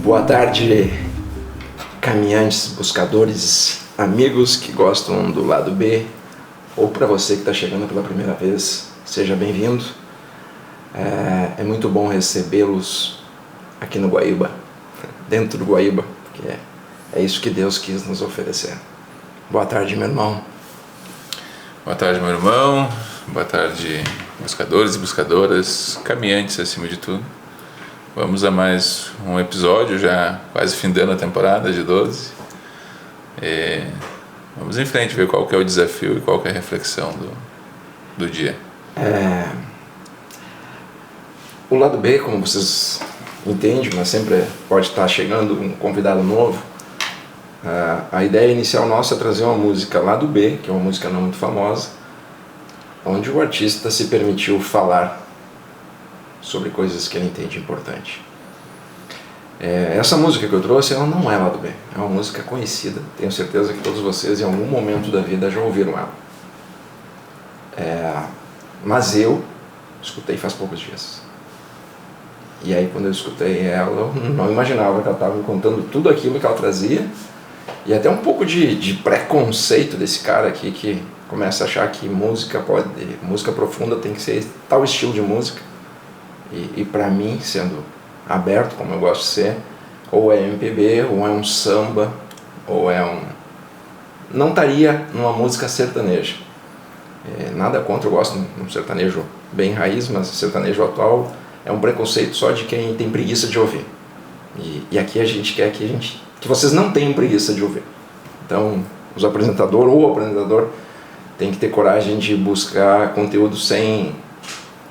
Boa tarde, caminhantes, buscadores, amigos que gostam do lado B, ou para você que está chegando pela primeira vez, seja bem-vindo. É muito bom recebê-los aqui no Guaíba, dentro do Guaíba, que é isso que Deus quis nos oferecer. Boa tarde, meu irmão. Boa tarde, meu irmão. Boa tarde, buscadores e buscadoras, caminhantes acima de tudo. Vamos a mais um episódio, já quase findando a temporada de 12. Vamos em frente, ver qual que é o desafio e qual que é a reflexão do dia. O lado B, como vocês entendem, mas sempre pode estar chegando um convidado novo. A ideia inicial nossa é trazer uma música lado B, que é uma música não muito famosa, onde o artista se permitiu falar sobre coisas que ele entende importante. Essa música que eu trouxe, ela não é lado B, é uma música conhecida, tenho certeza que todos vocês em algum momento da vida já ouviram ela. Mas eu escutei faz poucos dias. E aí quando eu escutei ela, eu não imaginava que ela estava me contando tudo aquilo que ela trazia, e até um pouco de preconceito desse cara aqui que começa a achar que música profunda tem que ser tal estilo de música. E para mim, sendo aberto como eu gosto de ser, ou é MPB, ou é um samba, ou é um... não estaria numa música sertaneja. Nada contra, eu gosto de um sertanejo bem raiz, mas sertanejo atual é um preconceito só de quem tem preguiça de ouvir. E aqui a gente quer que vocês não tenham preguiça de ouvir. Então, os apresentadores ou o apresentador tem que ter coragem de buscar conteúdo sem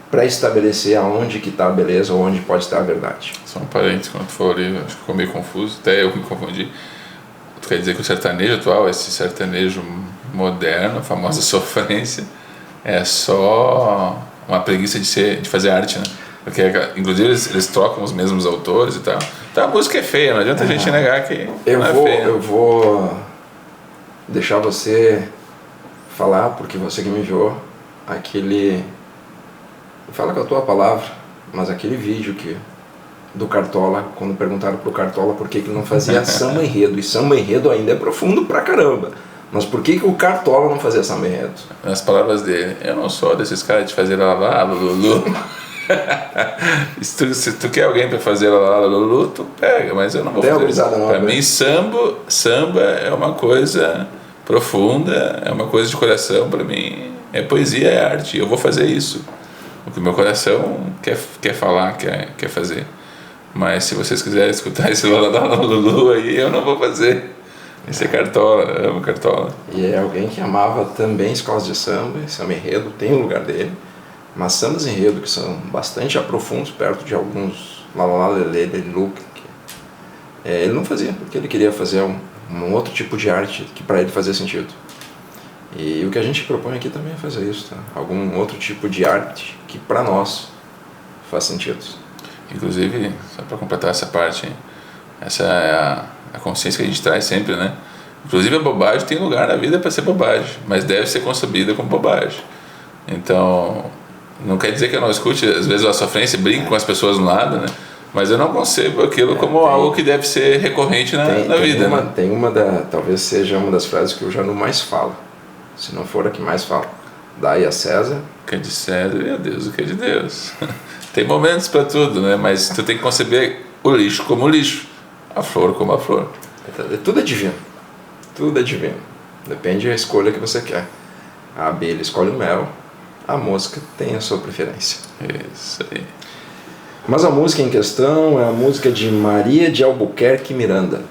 pré-estabelecer aonde que está a beleza ou onde pode estar a verdade. Só um parênteses, quando tu falou ali, acho que ficou meio confuso, até eu me confundi. Tu quer dizer que o sertanejo atual, esse sertanejo moderno, a famosa sofrência, é só uma preguiça de fazer arte, né? Porque, inclusive, eles trocam os mesmos autores e tal. Então a música é feia, não adianta a gente negar que não é feia. Eu vou deixar você falar, porque você que me enviou aquele... Fala com a tua palavra, mas aquele vídeo do Cartola, quando perguntaram pro Cartola por que ele não fazia samba enredo, e samba enredo ainda é profundo pra caramba, mas por que o Cartola não fazia samba enredo? Nas palavras dele, eu não sou desses caras de fazer lalá, lulu. Se tu quer alguém pra fazer lalá, lulu, tu pega, mas eu não vou fazer isso. Pra mim, samba é uma coisa profunda, é uma coisa de coração, pra mim é poesia, é arte, eu vou fazer isso. O que o meu coração quer falar, quer fazer. Mas se vocês quiserem escutar esse Lulu aí, eu não vou fazer. Esse é Cartola, eu amo Cartola. E é alguém que amava também escolas de samba, samba enredo tem o lugar dele, mas sambas enredo que são bastante aprofundos, perto de alguns Lelê, Lelu, ele não fazia, porque ele queria fazer um outro tipo de arte que para ele fazia sentido. E o que a gente propõe aqui também é fazer isso, tá? Algum outro tipo de arte que para nós faz sentido. Inclusive, só para completar essa parte, essa é a consciência que a gente traz sempre, né? Inclusive a bobagem tem lugar na vida para ser bobagem, mas deve ser concebida como bobagem. Então, não quer dizer que eu não escute, às vezes, a sofrência, brinco com as pessoas no lado, né? Mas eu não concebo aquilo como algo que deve ser recorrente na vida. Talvez seja uma das frases que eu já não mais falo. Se não for a que mais fala. Dai a César o que é de César e a Deus o que é de Deus. Tem momentos para tudo, né? Mas tu tem que conceber o lixo como o lixo, a flor como a flor. Tudo é divino. Tudo é divino. Depende da escolha que você quer. A abelha escolhe o mel, a mosca tem a sua preferência. Isso aí. Mas a música em questão é a música de Maria de Albuquerque Miranda,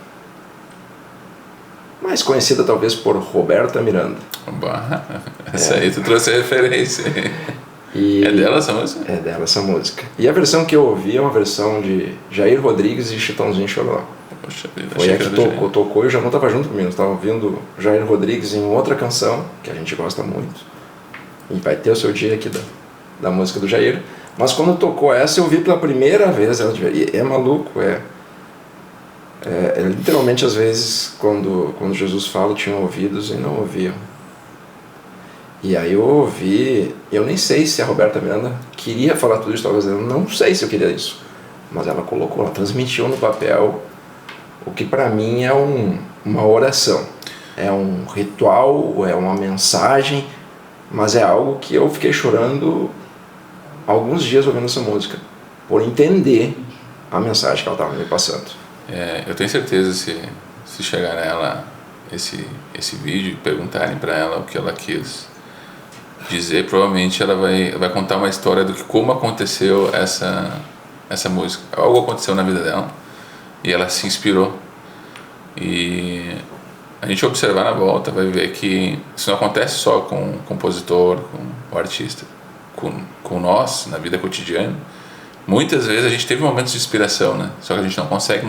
mais conhecida talvez por Roberta Miranda. Essa aí tu trouxe a referência. É dela essa música? É dela essa música. E a versão que eu ouvi é uma versão de Jair Rodrigues e Chitãozinho Chororó. Poxa vida, foi a que tocou e eu já não estava junto comigo, estava ouvindo Jair Rodrigues em outra canção que a gente gosta muito. E vai ter o seu dia aqui da música do Jair. Mas quando tocou essa eu vi pela primeira vez. É maluco, literalmente às vezes quando Jesus fala tinham ouvidos e não ouviam. E aí eu ouvi, eu nem sei se a Roberta Miranda queria falar tudo isso, talvez eu não sei se eu queria isso, mas ela colocou, ela transmitiu no papel o que para mim é uma oração, é um ritual, é uma mensagem, mas é algo que eu fiquei chorando alguns dias ouvindo essa música, por entender a mensagem que ela estava me passando. Eu tenho certeza, se chegar nela esse vídeo e perguntarem para ela o que ela quis dizer, provavelmente ela vai contar uma história do que como aconteceu essa música. Algo aconteceu na vida dela e ela se inspirou, e a gente observar na volta vai ver que isso não acontece só com o compositor, com o artista, com nós na vida cotidiana. Muitas vezes a gente teve momentos de inspiração, né? Só que a gente não consegue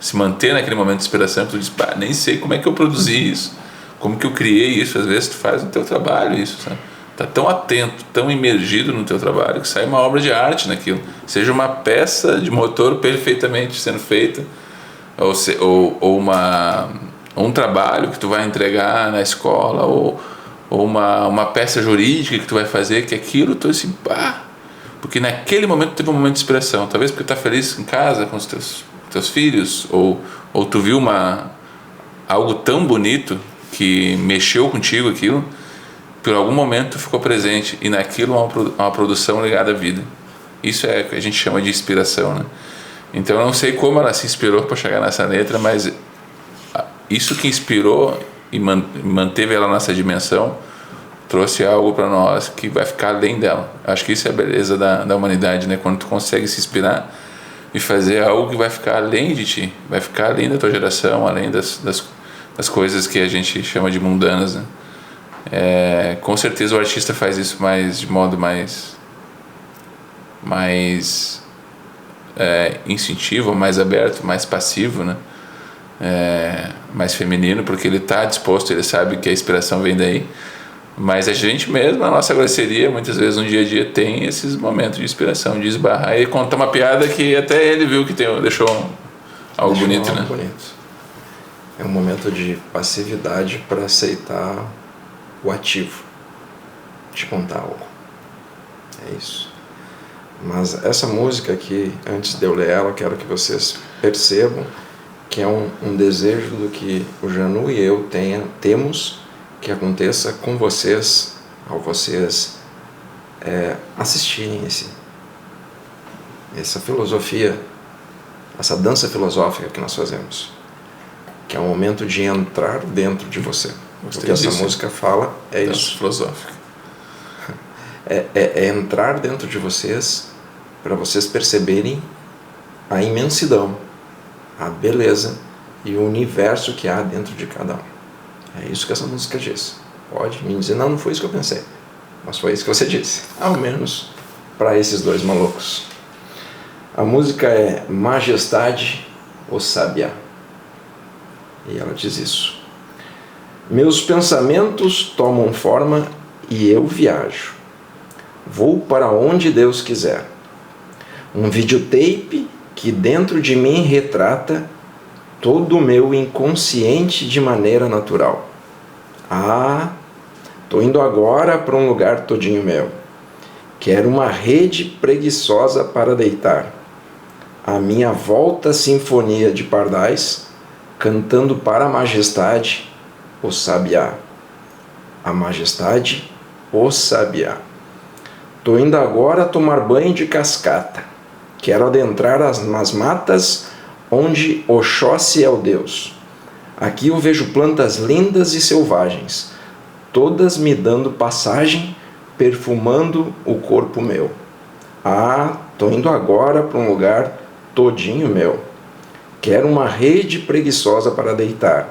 se manter naquele momento de inspiração. Tu diz, nem sei como é que eu produzi isso, como que eu criei isso. Às vezes tu faz no teu trabalho isso, sabe? Tá tão atento, tão imergido no teu trabalho que sai uma obra de arte naquilo, seja uma peça de motor perfeitamente sendo feita, ou um trabalho que tu vai entregar na escola, ou uma peça jurídica que tu vai fazer, que aquilo tu assim, porque naquele momento teve um momento de inspiração, talvez porque tu tá feliz em casa com os teus filhos, ou tu viu algo tão bonito que mexeu contigo aquilo, por algum momento ficou presente, e naquilo uma produção ligada à vida. Isso é o que a gente chama de inspiração, né? Então eu não sei como ela se inspirou para chegar nessa letra, mas isso que inspirou e manteve ela nessa dimensão trouxe algo para nós que vai ficar além dela. Acho que isso é a beleza da humanidade, né? Quando tu consegue se inspirar e fazer algo que vai ficar além de ti, vai ficar além da tua geração, além das coisas que a gente chama de mundanas, né? Com certeza o artista faz isso de modo mais instintivo, mais aberto, mais passivo, né? Mais feminino, porque ele está disposto, ele sabe que a inspiração vem daí. Mas a gente mesmo, na nossa grosseria, muitas vezes no dia a dia tem esses momentos de inspiração, de esbarrar e contar uma piada que até ele viu que deixou algo bonito, né? Bonito. É um momento de passividade para aceitar o ativo, te contar algo. É isso. Mas essa música aqui, antes de eu ler ela, quero que vocês percebam que é um desejo do que o Janu e eu temos que aconteça com vocês, ao vocês assistirem essa filosofia, essa dança filosófica que nós fazemos, que é um momento de entrar dentro de você. O que essa música fala é dança isso. Filosófica. É entrar dentro de vocês para vocês perceberem a imensidão, a beleza e o universo que há dentro de cada um. É isso que essa música diz. Pode me dizer, não foi isso que eu pensei, mas foi isso que você disse, ao menos para esses dois malucos. A música é Majestade, o Sabiá, e ela diz isso. Meus pensamentos tomam forma e eu viajo. Vou para onde Deus quiser. Um videotape que dentro de mim retrata todo o meu inconsciente de maneira natural. Tô indo agora para um lugar todinho meu. Quero uma rede preguiçosa para deitar. À minha volta sinfonia de pardais, cantando para a majestade, o sabiá. A majestade, o sabiá. Tô indo agora tomar banho de cascata. Quero adentrar nas matas onde Oxóssi é o Deus. Aqui eu vejo plantas lindas e selvagens, todas me dando passagem, perfumando o corpo meu. Tô indo agora para um lugar todinho meu. Quero uma rede preguiçosa para deitar.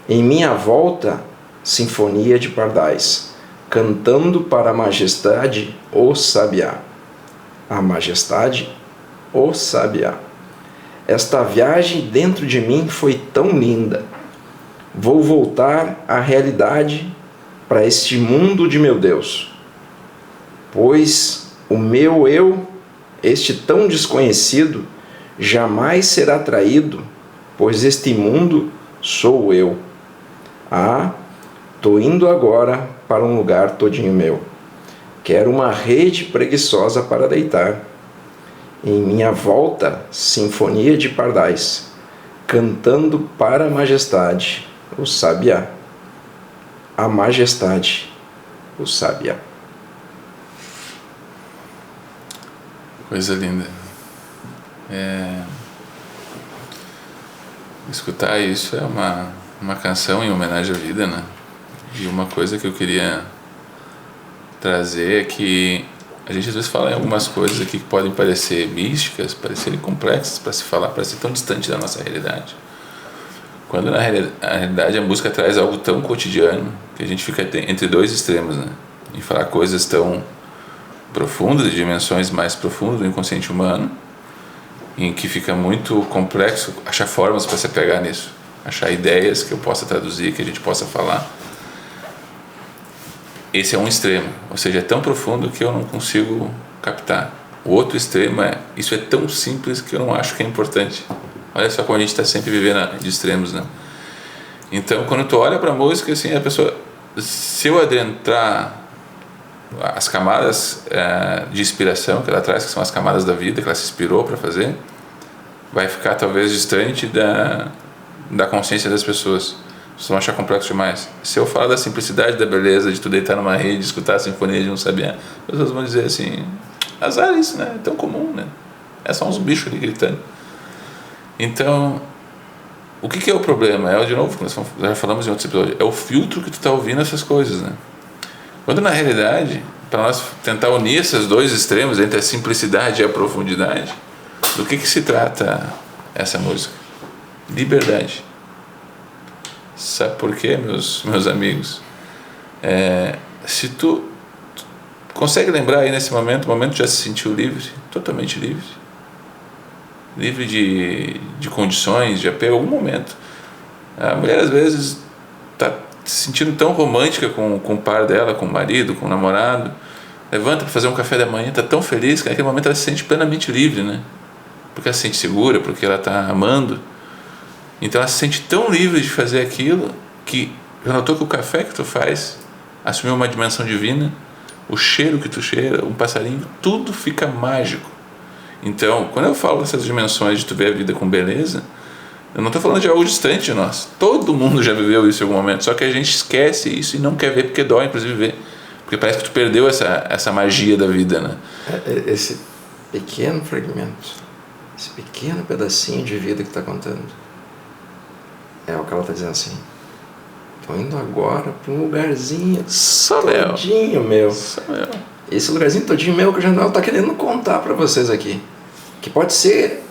Em minha volta, sinfonia de pardais, cantando para a majestade, o sabiá. A majestade, o sabiá. Esta viagem dentro de mim foi tão linda. Vou voltar à realidade, para este mundo de meu Deus. Pois o meu eu, este tão desconhecido, jamais será traído, pois este mundo sou eu. Tô indo agora para um lugar todinho meu. Quero uma rede preguiçosa para deitar. Em minha volta, sinfonia de pardais, cantando para a majestade, o sabiá. A majestade, o sabiá. Coisa linda. Escutar isso é uma canção em homenagem à vida, né? E uma coisa que eu queria trazer é que a gente às vezes fala em algumas coisas aqui que podem parecer místicas, parecerem complexas para se falar, parecer tão distante da nossa realidade. Quando na realidade a música traz algo tão cotidiano que a gente fica entre dois extremos, né? Em falar coisas tão profundas, de dimensões mais profundas do inconsciente humano, em que fica muito complexo achar formas para se apegar nisso, achar ideias que eu possa traduzir, que a gente possa falar. Esse é um extremo, ou seja, é tão profundo que eu não consigo captar. O outro extremo isso é tão simples que eu não acho que é importante. Olha só como a gente está sempre vivendo de extremos, né? Então, quando tu olha para a música, assim, a pessoa, se eu adentrar as camadas de inspiração que ela traz, que são as camadas da vida que ela se inspirou para fazer, vai ficar talvez distante da consciência das pessoas. Vocês vão achar complexo demais. Se eu falar da simplicidade, da beleza, de tu deitar numa rede, escutar a sinfonia de um sabiá, as pessoas vão dizer assim, azar isso, né? É tão comum, né? É só uns bichos ali gritando. Então, o que é o problema? De novo, nós já falamos em outros episódios, é o filtro que tu está ouvindo essas coisas, né? Quando na realidade, para nós tentar unir esses dois extremos, entre a simplicidade e a profundidade, do que se trata essa música? Liberdade. Sabe por quê, meus amigos? Se tu consegue lembrar aí nesse momento, o momento já se sentiu livre, totalmente livre, livre de condições, de apego, algum momento. A mulher às vezes está se sentindo tão romântica com o par dela, com o marido, com o namorado, levanta para fazer um café da manhã, está tão feliz que naquele momento ela se sente plenamente livre, né? Porque ela se sente segura, porque ela está amando. Então ela se sente tão livre de fazer aquilo que já notou que o café que tu faz assumiu uma dimensão divina, o cheiro que tu cheira, um passarinho, tudo fica mágico. Então, quando eu falo dessas dimensões de tu ver a vida com beleza, eu não estou falando de algo distante de nós. Todo mundo já viveu isso em algum momento, só que a gente esquece isso e não quer ver porque dói, inclusive, ver. Porque parece que tu perdeu essa magia da vida, né? Esse pequeno fragmento, esse pequeno pedacinho de vida que está contando, é o que ela está dizendo assim. Tô indo agora para um lugarzinho só todinho meu. Esse lugarzinho todinho meu que o Jandal está querendo contar para vocês aqui. Que pode ser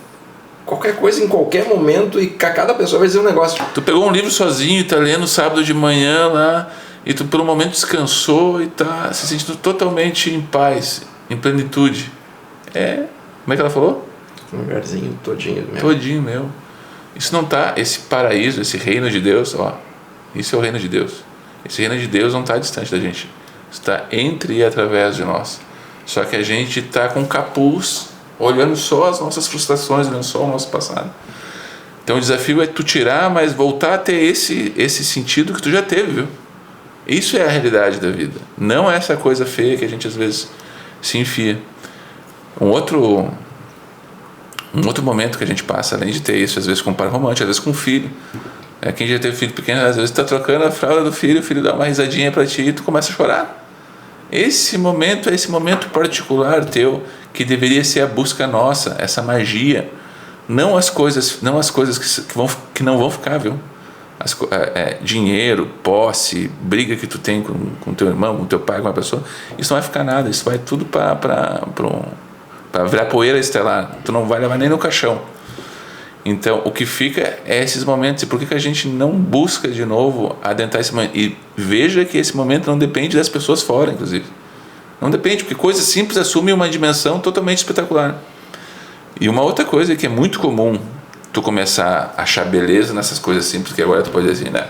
qualquer coisa em qualquer momento e cada pessoa vai dizer um negócio. Tu pegou um livro sozinho e tá lendo sábado de manhã lá e tu por um momento descansou e tá se sentindo totalmente em paz, em plenitude. Como é que ela falou? Um lugarzinho todinho meu. Todinho meu. Isso não tá, esse paraíso, esse reino de Deus, isso é o reino de Deus. Esse reino de Deus não está distante da gente, está entre e através de nós. Só que a gente está com capuz, olhando só as nossas frustrações, olhando só o nosso passado. Então o desafio é tu tirar, mas voltar a ter esse sentido que tu já teve, viu? Isso é a realidade da vida, não é essa coisa feia que a gente às vezes se enfia. Um outro momento que a gente passa, além de ter isso, às vezes com um par romântico, às vezes com um filho. Quem já teve filho pequeno, às vezes está trocando a fralda do filho, o filho dá uma risadinha para ti e tu começa a chorar. Esse momento é esse momento particular teu, que deveria ser a busca nossa, essa magia. Não as coisas que não vão ficar, viu? Dinheiro, posse, briga que tu tem com teu irmão, com teu pai, com uma pessoa, isso não vai ficar nada, isso vai tudo para virar poeira estelar, tu não vai levar nem no caixão. Então o que fica é esses momentos. E por que a gente não busca de novo adentrar esse momento? E veja que esse momento não depende das pessoas fora, inclusive não depende, porque coisas simples assumem uma dimensão totalmente espetacular. E uma outra coisa que é muito comum tu começar a achar beleza nessas coisas simples, que agora tu pode dizer assim, né?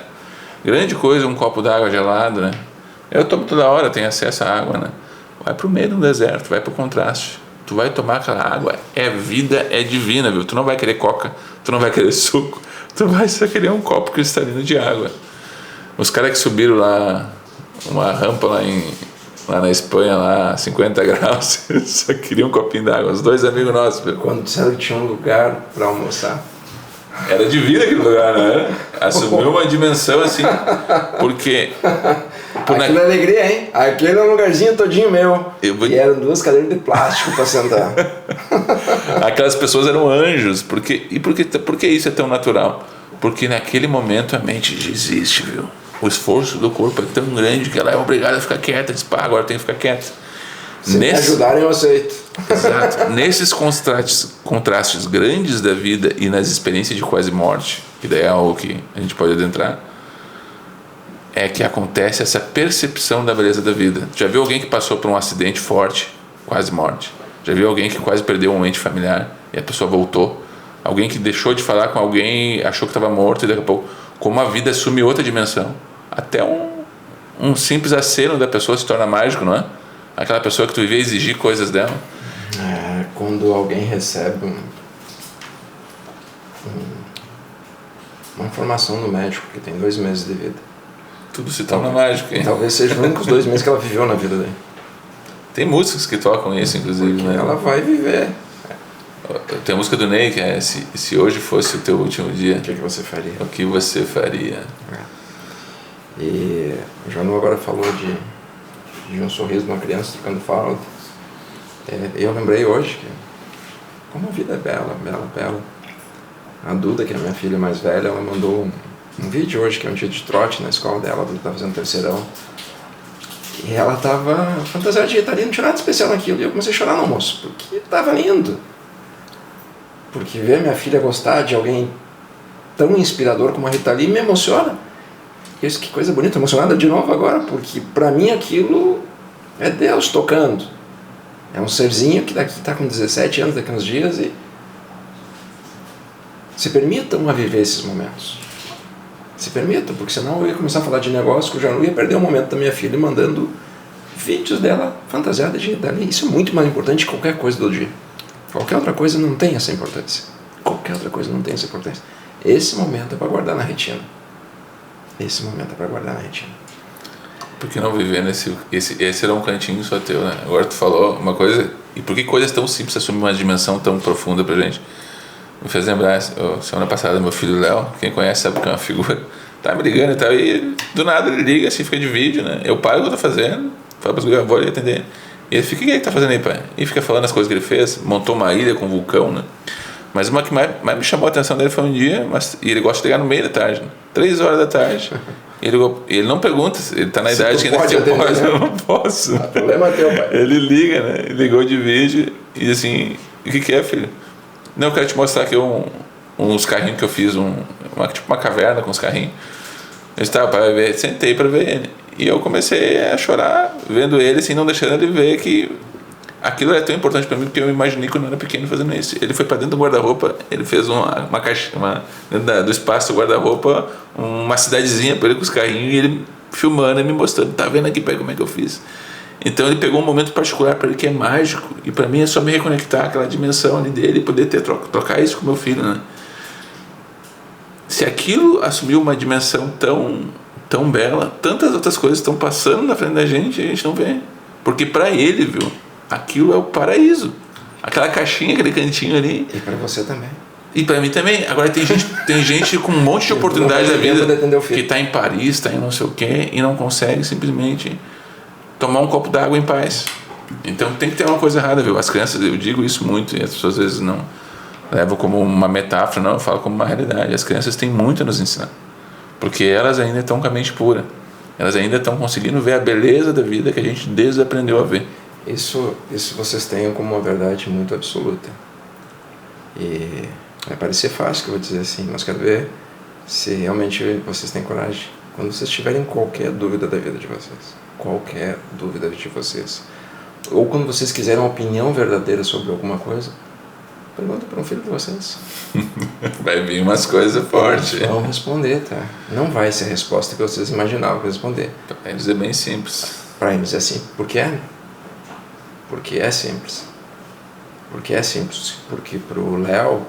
Grande coisa, um copo d'água gelado, né? Eu tomo toda hora, tenho acesso à água, né? Vai pro meio do deserto, vai pro contraste. Tu vai tomar aquela água, vida, é divina, viu? Tu não vai querer coca, tu não vai querer suco, tu vai só querer um copo cristalino de água. Os caras que subiram lá, uma rampa lá na Espanha, lá 50 graus, só queriam um copinho d'água, os dois amigos nossos, viu? Quando disseram que tinha um lugar para almoçar, Era de vida aquele lugar, não era? Assumiu uma dimensão assim, porque... Aquilo é alegria, hein? Aquele é um lugarzinho todinho meu. E eram 2 cadeiras de plástico para sentar. Aquelas pessoas eram anjos. Por que isso é tão natural? Porque naquele momento a mente desiste, viu? O esforço do corpo é tão grande que ela é obrigada a ficar quieta. Diz, pá, agora tem que ficar quieta. Se me ajudarem, eu aceito. Exato. Nesses contrastes grandes da vida e nas experiências de quase morte, que daí é algo que a gente pode adentrar, é que acontece essa percepção da beleza da vida. Já viu alguém que passou por um acidente forte, quase morte? Já viu alguém que quase perdeu um ente familiar e a pessoa voltou? Alguém que deixou de falar com alguém, achou que estava morto e daqui a pouco, como a vida assume outra dimensão. Até um simples aceno da pessoa se torna mágico, não é? Aquela pessoa que tu vivia exigir coisas dela. Quando alguém recebe uma informação do médico que tem 2 meses de vida. Tudo se torna mágico, hein? Talvez seja os únicos 2 meses que ela viveu na vida dele. Tem músicas que tocam isso, inclusive. Porque né? Ela vai viver. Tem a música do Ney que é se hoje fosse o teu último dia, o que você faria? O que você faria? E o Janu agora falou de um sorriso de uma criança trocando fralda. Eu lembrei hoje que como a vida é bela, bela, bela. A Duda, que é a minha filha mais velha, ela mandou um vídeo hoje, que é um dia de trote na escola dela. A Duda tá fazendo terceirão. E ela tava fantasiada de Rita Lee, não tinha nada especial naquilo. E eu comecei a chorar no almoço, porque tava lindo. Porque ver minha filha gostar de alguém tão inspirador como a Rita Lee me emociona. E eu disse, que coisa bonita, emocionada de novo agora, porque pra mim aquilo é Deus tocando. É um serzinho que daqui tá com 17 anos, daqui a uns dias, e se permitam a viver esses momentos. Se permitam, porque senão eu ia começar a falar de negócio que eu já não ia perder o momento da minha filha mandando vídeos dela fantasiada de Rita Lee. Isso é muito mais importante que qualquer coisa do dia. Qualquer outra coisa não tem essa importância. Qualquer outra coisa não tem essa importância. Esse momento é para guardar na retina. Esse momento é para guardar na retina. Por que não viver esse era um cantinho só teu, né? Agora tu falou uma coisa, e por que coisas tão simples assumem uma dimensão tão profunda pra gente? Me fez lembrar, semana passada, meu filho Léo, quem conhece sabe que é uma figura, tá me ligando e tal, e do nada ele liga assim, fica de vídeo, né? Eu paro o que eu tô fazendo, falo pros guri, vou atender. E ele fica, o que ele tá fazendo aí, pai? E fica falando as coisas que ele fez, montou uma ilha com um vulcão, né? Mas uma que mais me chamou a atenção dele foi um dia, e ele gosta de ligar no meio da tarde, né? 3 horas da tarde. Ele não pergunta, ele tá na idade que ainda eu posso, eu não posso. O problema é teu, pai. Ele liga, né? Ele ligou de vídeo e assim, o que é, filho? Não, eu quero te mostrar aqui uns carrinhos que eu fiz, tipo uma caverna com os carrinhos. Eu estava para ver, sentei para ver ele. E eu comecei a chorar vendo ele, assim, não deixando ele ver que aquilo é tão importante para mim, porque eu imaginei quando eu era pequeno fazendo isso. Ele foi para dentro do guarda-roupa, ele fez uma caixa, dentro do espaço do guarda-roupa, uma cidadezinha para ele com os carrinhos, e ele filmando e me mostrando, tá vendo aqui, pai, como é que eu fiz? Então ele pegou um momento particular para ele que é mágico, e para mim é só me reconectar aquela dimensão ali dele e poder trocar isso com meu filho, né? Se aquilo assumiu uma dimensão tão bela, tantas outras coisas estão passando na frente da gente e a gente não vê. Porque para ele, viu, aquilo é o paraíso. Aquela caixinha, aquele cantinho ali. E para você também. E para mim também. Agora tem gente com um monte de oportunidade da vida que está em Paris, está em não sei o quê, e não consegue simplesmente tomar um copo d'água em paz. Então tem que ter uma coisa errada, viu? As crianças, eu digo isso muito, e as pessoas às vezes não levam como uma metáfora, não, eu falo como uma realidade. As crianças têm muito a nos ensinar. Porque elas ainda estão com a mente pura. Elas ainda estão conseguindo ver a beleza da vida que a gente desaprendeu a ver. Isso vocês tenham como uma verdade muito absoluta. E vai parecer fácil que eu vou dizer assim, mas quero ver se realmente vocês têm coragem. Quando vocês tiverem qualquer dúvida da vida de vocês, qualquer dúvida de vocês, ou quando vocês quiserem uma opinião verdadeira sobre alguma coisa, pergunta para um filho de vocês. Vai vir umas coisas fortes. Eles vão responder, tá? Não vai ser a resposta que vocês imaginavam responder. Para eles é bem simples. Para eles é simples. Por quê? Porque é simples. Porque é simples. Porque pro Léo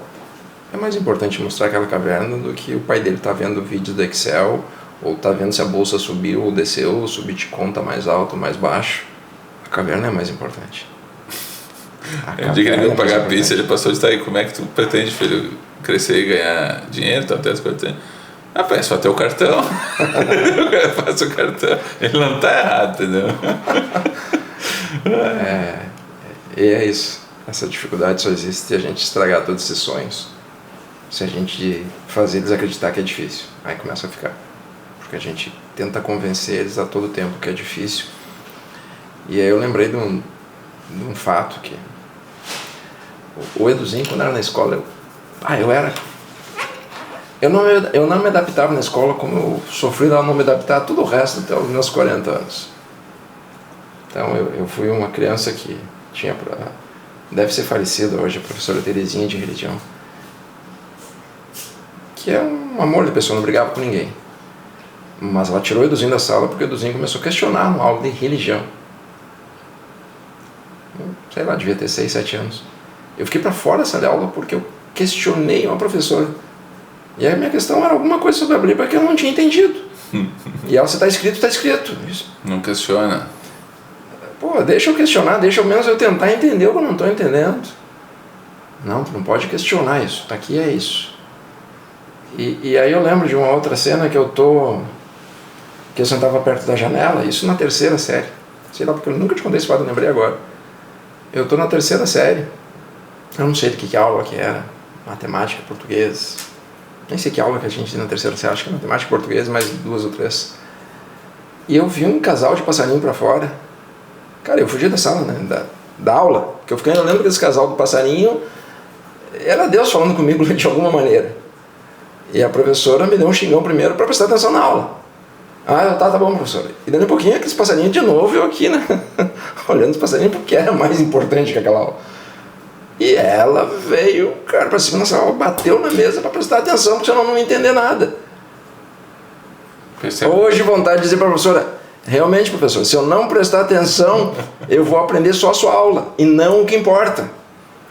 é mais importante mostrar aquela caverna do que o pai dele tá vendo vídeos do Excel, ou tá vendo se a bolsa subiu ou desceu, se o Bitcoin tá mais alto ou mais baixo. A caverna é mais importante. O dia que ele veio pagar a pizza, ele passou de estar aí. Como é que tu pretende, filho, crescer e ganhar dinheiro, tal, ter as coisas. É só ter o cartão. O cara faz o cartão. Ele não está errado, entendeu? E é isso. Essa dificuldade só existe se a gente estragar todos esses sonhos. Se a gente fazer eles acreditar que é difícil. Aí começa a ficar. Porque a gente tenta convencer eles a todo tempo que é difícil. E aí eu lembrei de um fato que... O Eduzinho, quando era na escola, eu não me adaptava na escola como eu sofri lá não me adaptar todo o resto até os meus 40 anos. Então eu fui uma criança que tinha... Deve ser falecida hoje, a professora Terezinha de religião. Que é um amor de pessoa, não brigava com ninguém. Mas ela tirou o Eduzinho da sala porque o Eduzinho começou a questionar uma aula de religião. Sei lá, devia ter 6, 7 anos. Eu fiquei para fora dessa aula porque eu questionei uma professora. E aí a minha questão era alguma coisa sobre a Bíblia que eu não tinha entendido. E ela, se está escrito, está escrito. Isso. Não questiona. Pô, deixa eu questionar, deixa ao menos eu tentar entender o que eu não estou entendendo. Não, tu não pode questionar isso. Tá aqui, é isso. E aí eu lembro de uma outra cena que eu sentava perto da janela, isso na 3ª série. Sei lá, porque eu nunca te contei esse fato, eu lembrei agora. Eu estou na 3ª série. Eu não sei de que aula que era. Matemática, português. Nem sei que aula que a gente tem na 3ª série. Acho que é matemática, português, mais 2 ou 3. E eu vi um casal de passarinho para fora. Cara, eu fugi da sala, né? Da aula. Porque eu lembro que esse casal do passarinho era Deus falando comigo de alguma maneira. E a professora me deu um xingão primeiro para prestar atenção na aula. Tá bom, professora. E dando um pouquinho aqueles passarinhos de novo, eu aqui, né? Olhando os passarinhos porque era mais importante que aquela aula. E ela veio, cara, para cima da sala, bateu na mesa para prestar atenção, porque senão eu não ia entender nada. Percebe? Hoje, vontade de dizer para a professora, realmente, professor, se eu não prestar atenção, eu vou aprender só a sua aula, e não o que importa.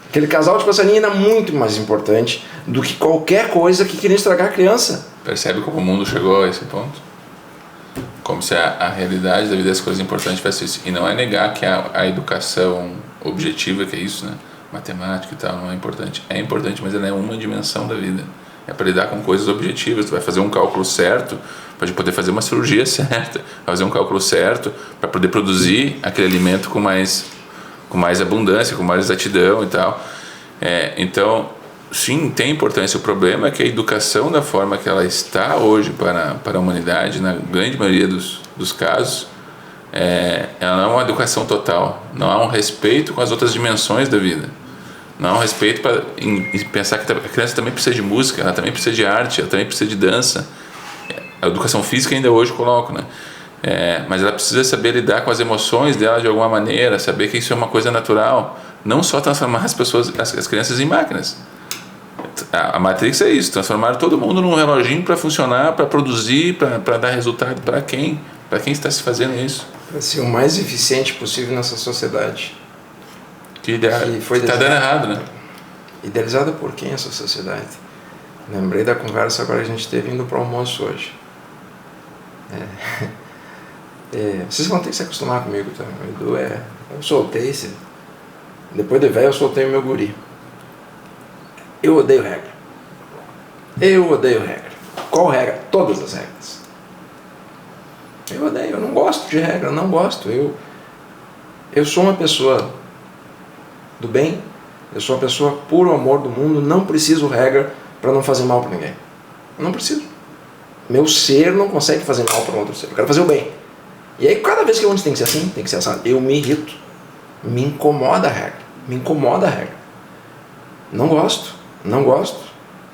Aquele casal de passarinho era muito mais importante do que qualquer coisa que queria estragar a criança. Percebe como o mundo chegou a esse ponto? Como se a realidade da vida das coisas importantes fosse isso. E não é negar que a educação objetiva, que é isso, né? Matemática e tal, não é importante. É importante, mas ela é uma dimensão da vida. É para lidar com coisas objetivas. Tu vai fazer um cálculo certo para poder fazer uma cirurgia certa. Fazer um cálculo certo para poder produzir aquele alimento com mais abundância, com mais exatidão e tal. Então, sim, tem importância. O problema é que a educação, da forma que ela está hoje para a humanidade, na grande maioria dos casos, ela não é uma educação total. Não há um respeito com as outras dimensões da vida. Não há um respeito em pensar que a criança também precisa de música, ela também precisa de arte, ela também precisa de dança. A educação física ainda hoje coloco, né? Mas ela precisa saber lidar com as emoções dela de alguma maneira, saber que isso é uma coisa natural, não só transformar as crianças em máquinas. A Matrix é isso, transformar todo mundo num reloginho para funcionar, para produzir, para dar resultado. Para quem está se fazendo isso? Para ser o mais eficiente possível nessa sociedade. Que está dando errado, né? Idealizada por quem essa sociedade? Lembrei da conversa agora que a gente teve indo para o almoço hoje. Vocês vão ter que se acostumar comigo também. O Edu eu soltei, depois de velho eu soltei o meu guri. Eu odeio regra. Qual regra? Todas as regras. Eu odeio, eu não gosto de regra, não gosto. Eu sou uma pessoa do bem, eu sou uma pessoa puro amor do mundo, não preciso regra para não fazer mal para ninguém. Eu não preciso. Meu ser não consegue fazer mal para outro ser, eu quero fazer o bem. E aí cada vez que eu tem que ser assim, tem que ser assim, eu me irrito. Me incomoda a regra. Não gosto.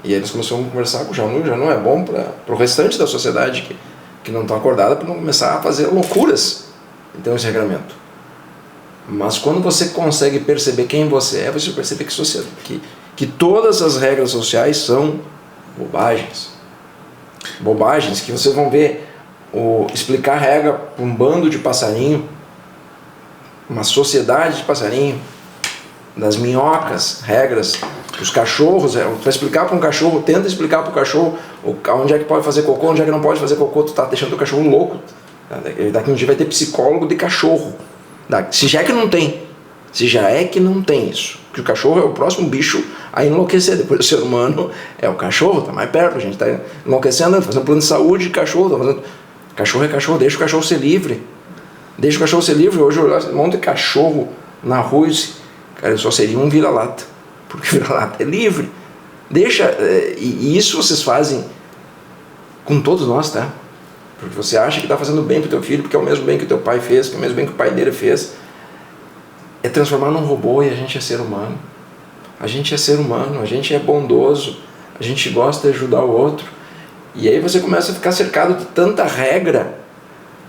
E aí eles começaram a conversar com o Janu é bom para o restante da sociedade que não está acordada para não começar a fazer loucuras. Então esse regramento. Mas quando você consegue perceber quem você é, você percebe que todas as regras sociais são bobagens. Bobagens que vocês vão ver explicar regra para um bando de passarinho, uma sociedade de passarinho, das minhocas, regras, os cachorros, para explicar para um cachorro, tenta explicar para o cachorro onde é que pode fazer cocô, onde é que não pode fazer cocô, tu está deixando o cachorro louco. Daqui um dia vai ter psicólogo de cachorro. Se já é que não tem, Se já é que não tem isso, que o cachorro é o próximo bicho a enlouquecer, depois do ser humano é o cachorro, está mais perto, a gente está enlouquecendo, fazendo plano de saúde, cachorro, tá fazendo... Cachorro é cachorro, deixa o cachorro ser livre. Deixa o cachorro ser livre. Hoje eu olho um monte de cachorro na rua e disse, cara, eu só seria um vira-lata, porque vira-lata é livre. Deixa, e isso vocês fazem com todos nós, tá? Porque você acha que está fazendo bem para o teu filho, porque é o mesmo bem que o teu pai fez, que é o mesmo bem que o pai dele fez. É transformar num robô e a gente é ser humano. A gente é ser humano, a gente é bondoso, a gente gosta de ajudar o outro. E aí você começa a ficar cercado de tanta regra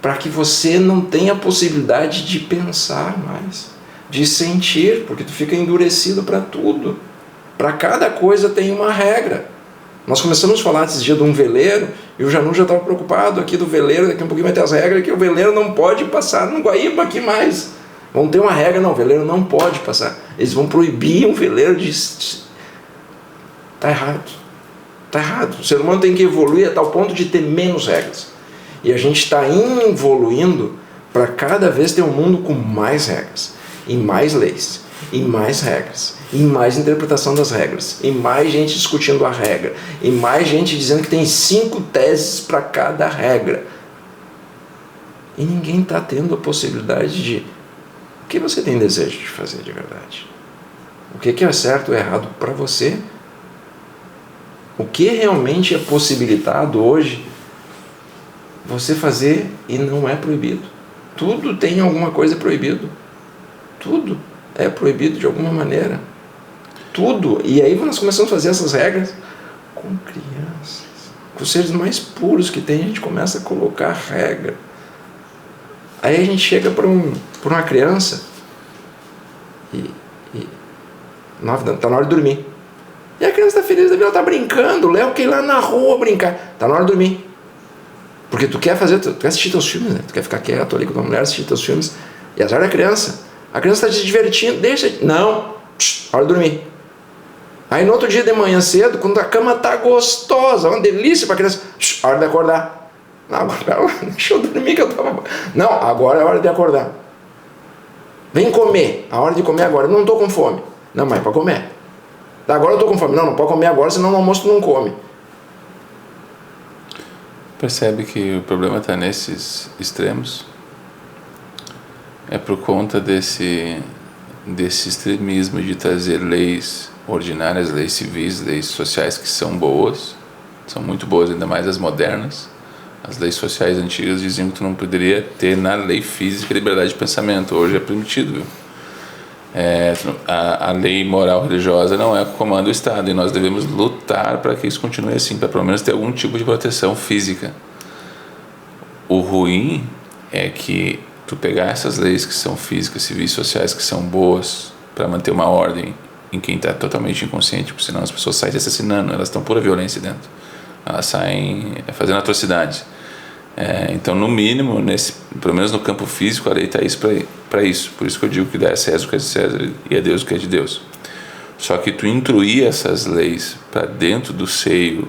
para que você não tenha a possibilidade de pensar mais, de sentir, porque tu fica endurecido para tudo. Para cada coisa tem uma regra. Nós começamos a falar esses dias de um veleiro, e o Janu já estava preocupado aqui do veleiro, daqui a um pouquinho vai ter as regras que o veleiro não pode passar no Guaíba aqui mais. Vão ter uma regra, não, o veleiro não pode passar. Eles vão proibir um veleiro de... Está errado. Está errado. O ser humano tem que evoluir a tal ponto de ter menos regras. E a gente está evoluindo para cada vez ter um mundo com mais regras, e mais leis, e mais regras, e mais interpretação das regras, e mais gente discutindo a regra, e mais gente dizendo que tem 5 teses para cada regra. E ninguém está tendo a possibilidade de... O que você tem desejo de fazer de verdade? O que é certo ou errado para você? O que realmente é possibilitado hoje você fazer e não é proibido? Tudo tem alguma coisa proibido. Tudo é proibido de alguma maneira. Tudo. E aí nós começamos a fazer essas regras com crianças. Com os seres mais puros que tem, a gente começa a colocar regra. Aí a gente chega para uma criança e 9 anos, está na hora de dormir. E a criança está feliz, ela está brincando. O Léo quer ir lá na rua brincar. Está na hora de dormir. Porque tu quer assistir teus filmes, né? Tu quer ficar quieto ali com a tua mulher, assistir teus filmes. E azar da criança. A criança está se divertindo, deixa. Não, hora de dormir. Aí no outro dia de manhã cedo, quando a cama está gostosa, uma delícia para a criança, hora de acordar. Não, agora deixa eu dormir que eu estava... Não, agora é hora de acordar. Vem comer, a hora de comer agora. Eu não estou com fome. Não, mãe, para comer. Agora eu estou com fome. Não pode comer agora, senão no almoço tu não come. Percebe que o problema está nesses extremos? É por conta desse extremismo de trazer leis ordinárias, leis civis, leis sociais que são boas, são muito boas, ainda mais as modernas. As leis sociais antigas diziam que tu não poderia ter na lei física liberdade de pensamento. Hoje é permitido, viu? A lei moral religiosa não é o que comanda o Estado, e nós devemos lutar para que isso continue assim, para pelo menos ter algum tipo de proteção física. O ruim é que tu pegar essas leis que são físicas, civis, sociais, que são boas para manter uma ordem em quem está totalmente inconsciente, porque senão as pessoas saem se assassinando, elas estão pura violência dentro, elas saem fazendo atrocidades. Então, no mínimo, pelo menos no campo físico, a lei está para isso. Por isso que eu digo que dá a César o que é de César e a Deus o que é de Deus. Só que tu intruir essas leis para dentro do seio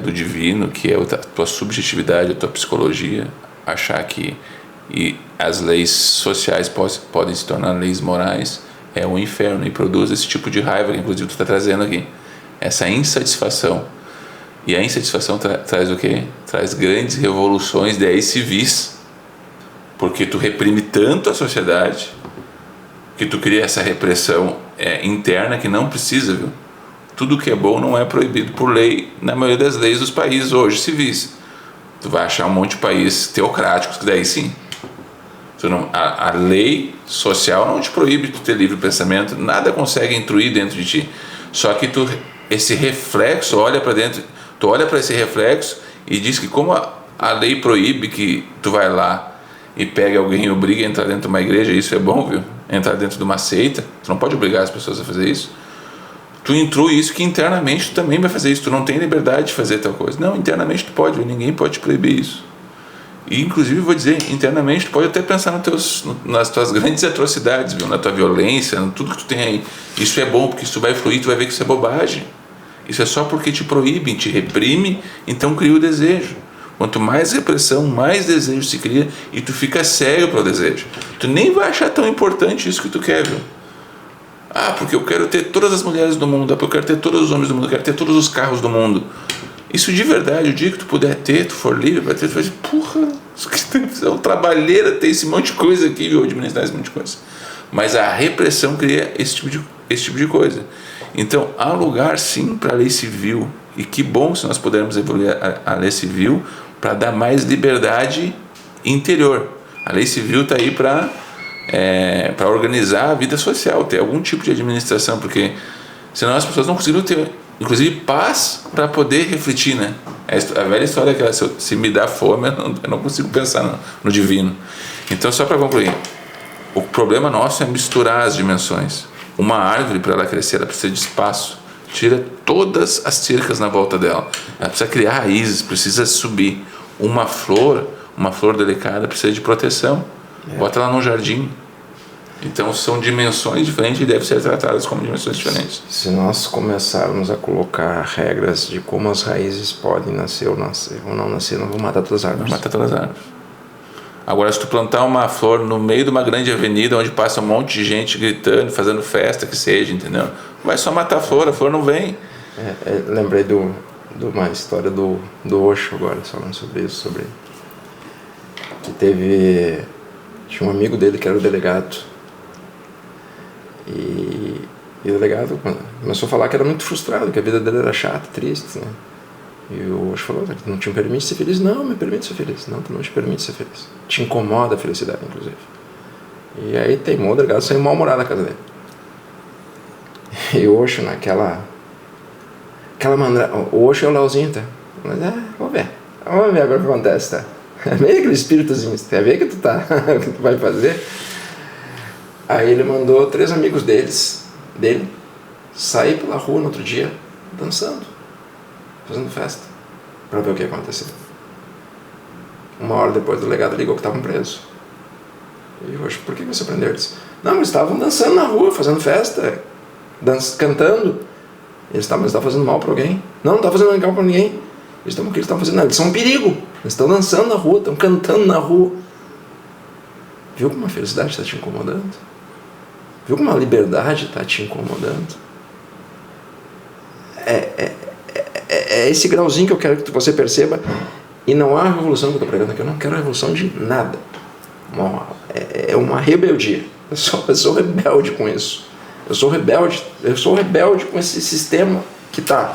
do divino, que é a tua subjetividade, a tua psicologia, achar que as leis sociais podem se tornar leis morais, é um inferno, e produz esse tipo de raiva que inclusive tu está trazendo aqui, essa insatisfação. E a insatisfação traz o quê? Traz grandes revoluções de leis civis, porque tu reprime tanto a sociedade que tu cria essa repressão interna que não precisa, viu? Tudo que é bom não é proibido por lei na maioria das leis dos países hoje civis. Tu vai achar um monte de países teocráticos que daí sim. A lei social não te proíbe de ter livre pensamento, nada consegue intruir dentro de ti. Só que esse reflexo olha para dentro. Tu olha para esse reflexo e diz que como a lei proíbe que tu vai lá e pegue alguém e obrigue a entrar dentro de uma igreja, isso é bom, viu? Entrar dentro de uma seita, tu não pode obrigar as pessoas a fazer isso. Tu intrui isso que internamente tu também vai fazer isso, tu não tem liberdade de fazer tal coisa. Não, internamente tu pode, ninguém pode te proibir isso. E inclusive vou dizer, internamente tu pode até pensar nas tuas grandes atrocidades, viu? Na tua violência, em tudo que tu tem aí. Isso é bom, porque isso vai fluir, tu vai ver que isso é bobagem. Isso é só porque te proíbe, te reprime, então cria o desejo. Quanto mais repressão, mais desejo se cria e tu fica cego para o desejo. Tu nem vai achar tão importante isso que tu quer, viu? Porque eu quero ter todas as mulheres do mundo, porque eu quero ter todos os homens do mundo, eu quero ter todos os carros do mundo. Isso de verdade, o dia que tu puder ter, tu for livre para ter, tu vai dizer, porra, isso é uma trabalheira ter esse monte de coisa aqui, viu? Administrar esse monte de coisa. Mas a repressão cria esse tipo de coisa. Então, há lugar sim para a lei civil. E que bom se nós pudermos evoluir a lei civil para dar mais liberdade interior. A lei civil está aí para organizar a vida social, ter algum tipo de administração, porque senão as pessoas não conseguiram ter, inclusive, paz para poder refletir, né? A velha história que se me dá fome, eu não consigo pensar no divino. Então, só para concluir, o problema nosso é misturar as dimensões. Uma árvore, para ela crescer, ela precisa de espaço. Tira todas as cercas na volta dela. Ela precisa criar raízes, precisa subir. Uma flor delicada, precisa de proteção. Bota ela num jardim. Então são dimensões diferentes e devem ser tratadas como dimensões diferentes. Se nós começarmos a colocar regras de como as raízes podem nascer ou não nascer, nós vamos matar todas as árvores. Vamos matar todas as árvores. Agora, se tu plantar uma flor no meio de uma grande avenida onde passa um monte de gente gritando, fazendo festa, que seja, entendeu? Vai só matar a flor não vem. Lembrei de uma história do Osho agora, falando sobre isso, que tinha um amigo dele que era o delegado. E o delegado começou a falar que era muito frustrado, que a vida dele era chata, triste, né? E o Osho falou, não te permite ser feliz? Não, me permite ser feliz. Não, tu não te permite ser feliz. Te incomoda a felicidade, inclusive. E aí teimou, o delegado saiu mal-humorado da casa dele. E o Osho naquela maneira, o Osho é o Leozinho, tá? Mas vamos ver agora o que acontece, tá? É meio aquele espíritozinho, você quer ver que tu tá, o que tu vai fazer? Aí ele mandou 3 amigos dele sair pela rua no outro dia, dançando, fazendo festa, para ver o que ia acontecer. 1 hora depois o delegado ligou que estavam presos. E eu acho, por que você prendeu eles? Não, eles estavam dançando na rua, fazendo festa, cantando. Eles estavam fazendo mal para alguém? Não está fazendo mal para ninguém. O que eles estão fazendo? Eles são um perigo. Eles estão dançando na rua, estão cantando na rua. Viu como a felicidade está te incomodando? Viu como a liberdade está te incomodando? É esse grauzinho que eu quero que você perceba. E não há revolução que eu estou pregando aqui. Eu não quero revolução de nada. É uma rebeldia. Eu sou rebelde com isso. Eu sou rebelde com esse sistema que está.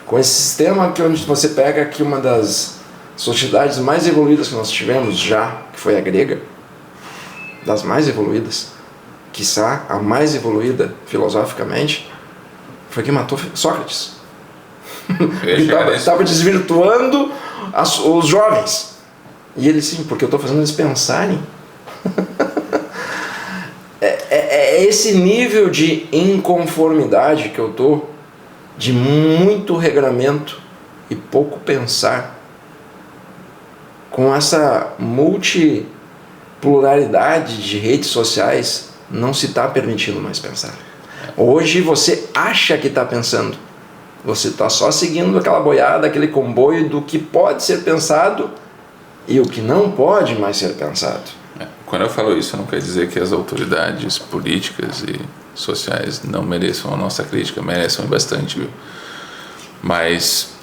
Com esse sistema que onde você pega aqui uma das sociedades mais evoluídas que nós tivemos já, que foi a grega, das mais evoluídas, quiçá a mais evoluída filosoficamente, foi quem matou Sócrates. Estava desvirtuando os jovens. E ele, sim, porque eu estou fazendo eles pensarem. É esse nível de inconformidade que eu estou, de muito regramento e pouco pensar, com essa multipluralidade de redes sociais, não se está permitindo mais pensar. Hoje você acha que está pensando, você está só seguindo aquela boiada, aquele comboio do que pode ser pensado e o que não pode mais ser pensado. Quando eu falo isso, não quer dizer que as autoridades políticas e sociais não mereçam a nossa crítica, mereçam bastante, viu? Mas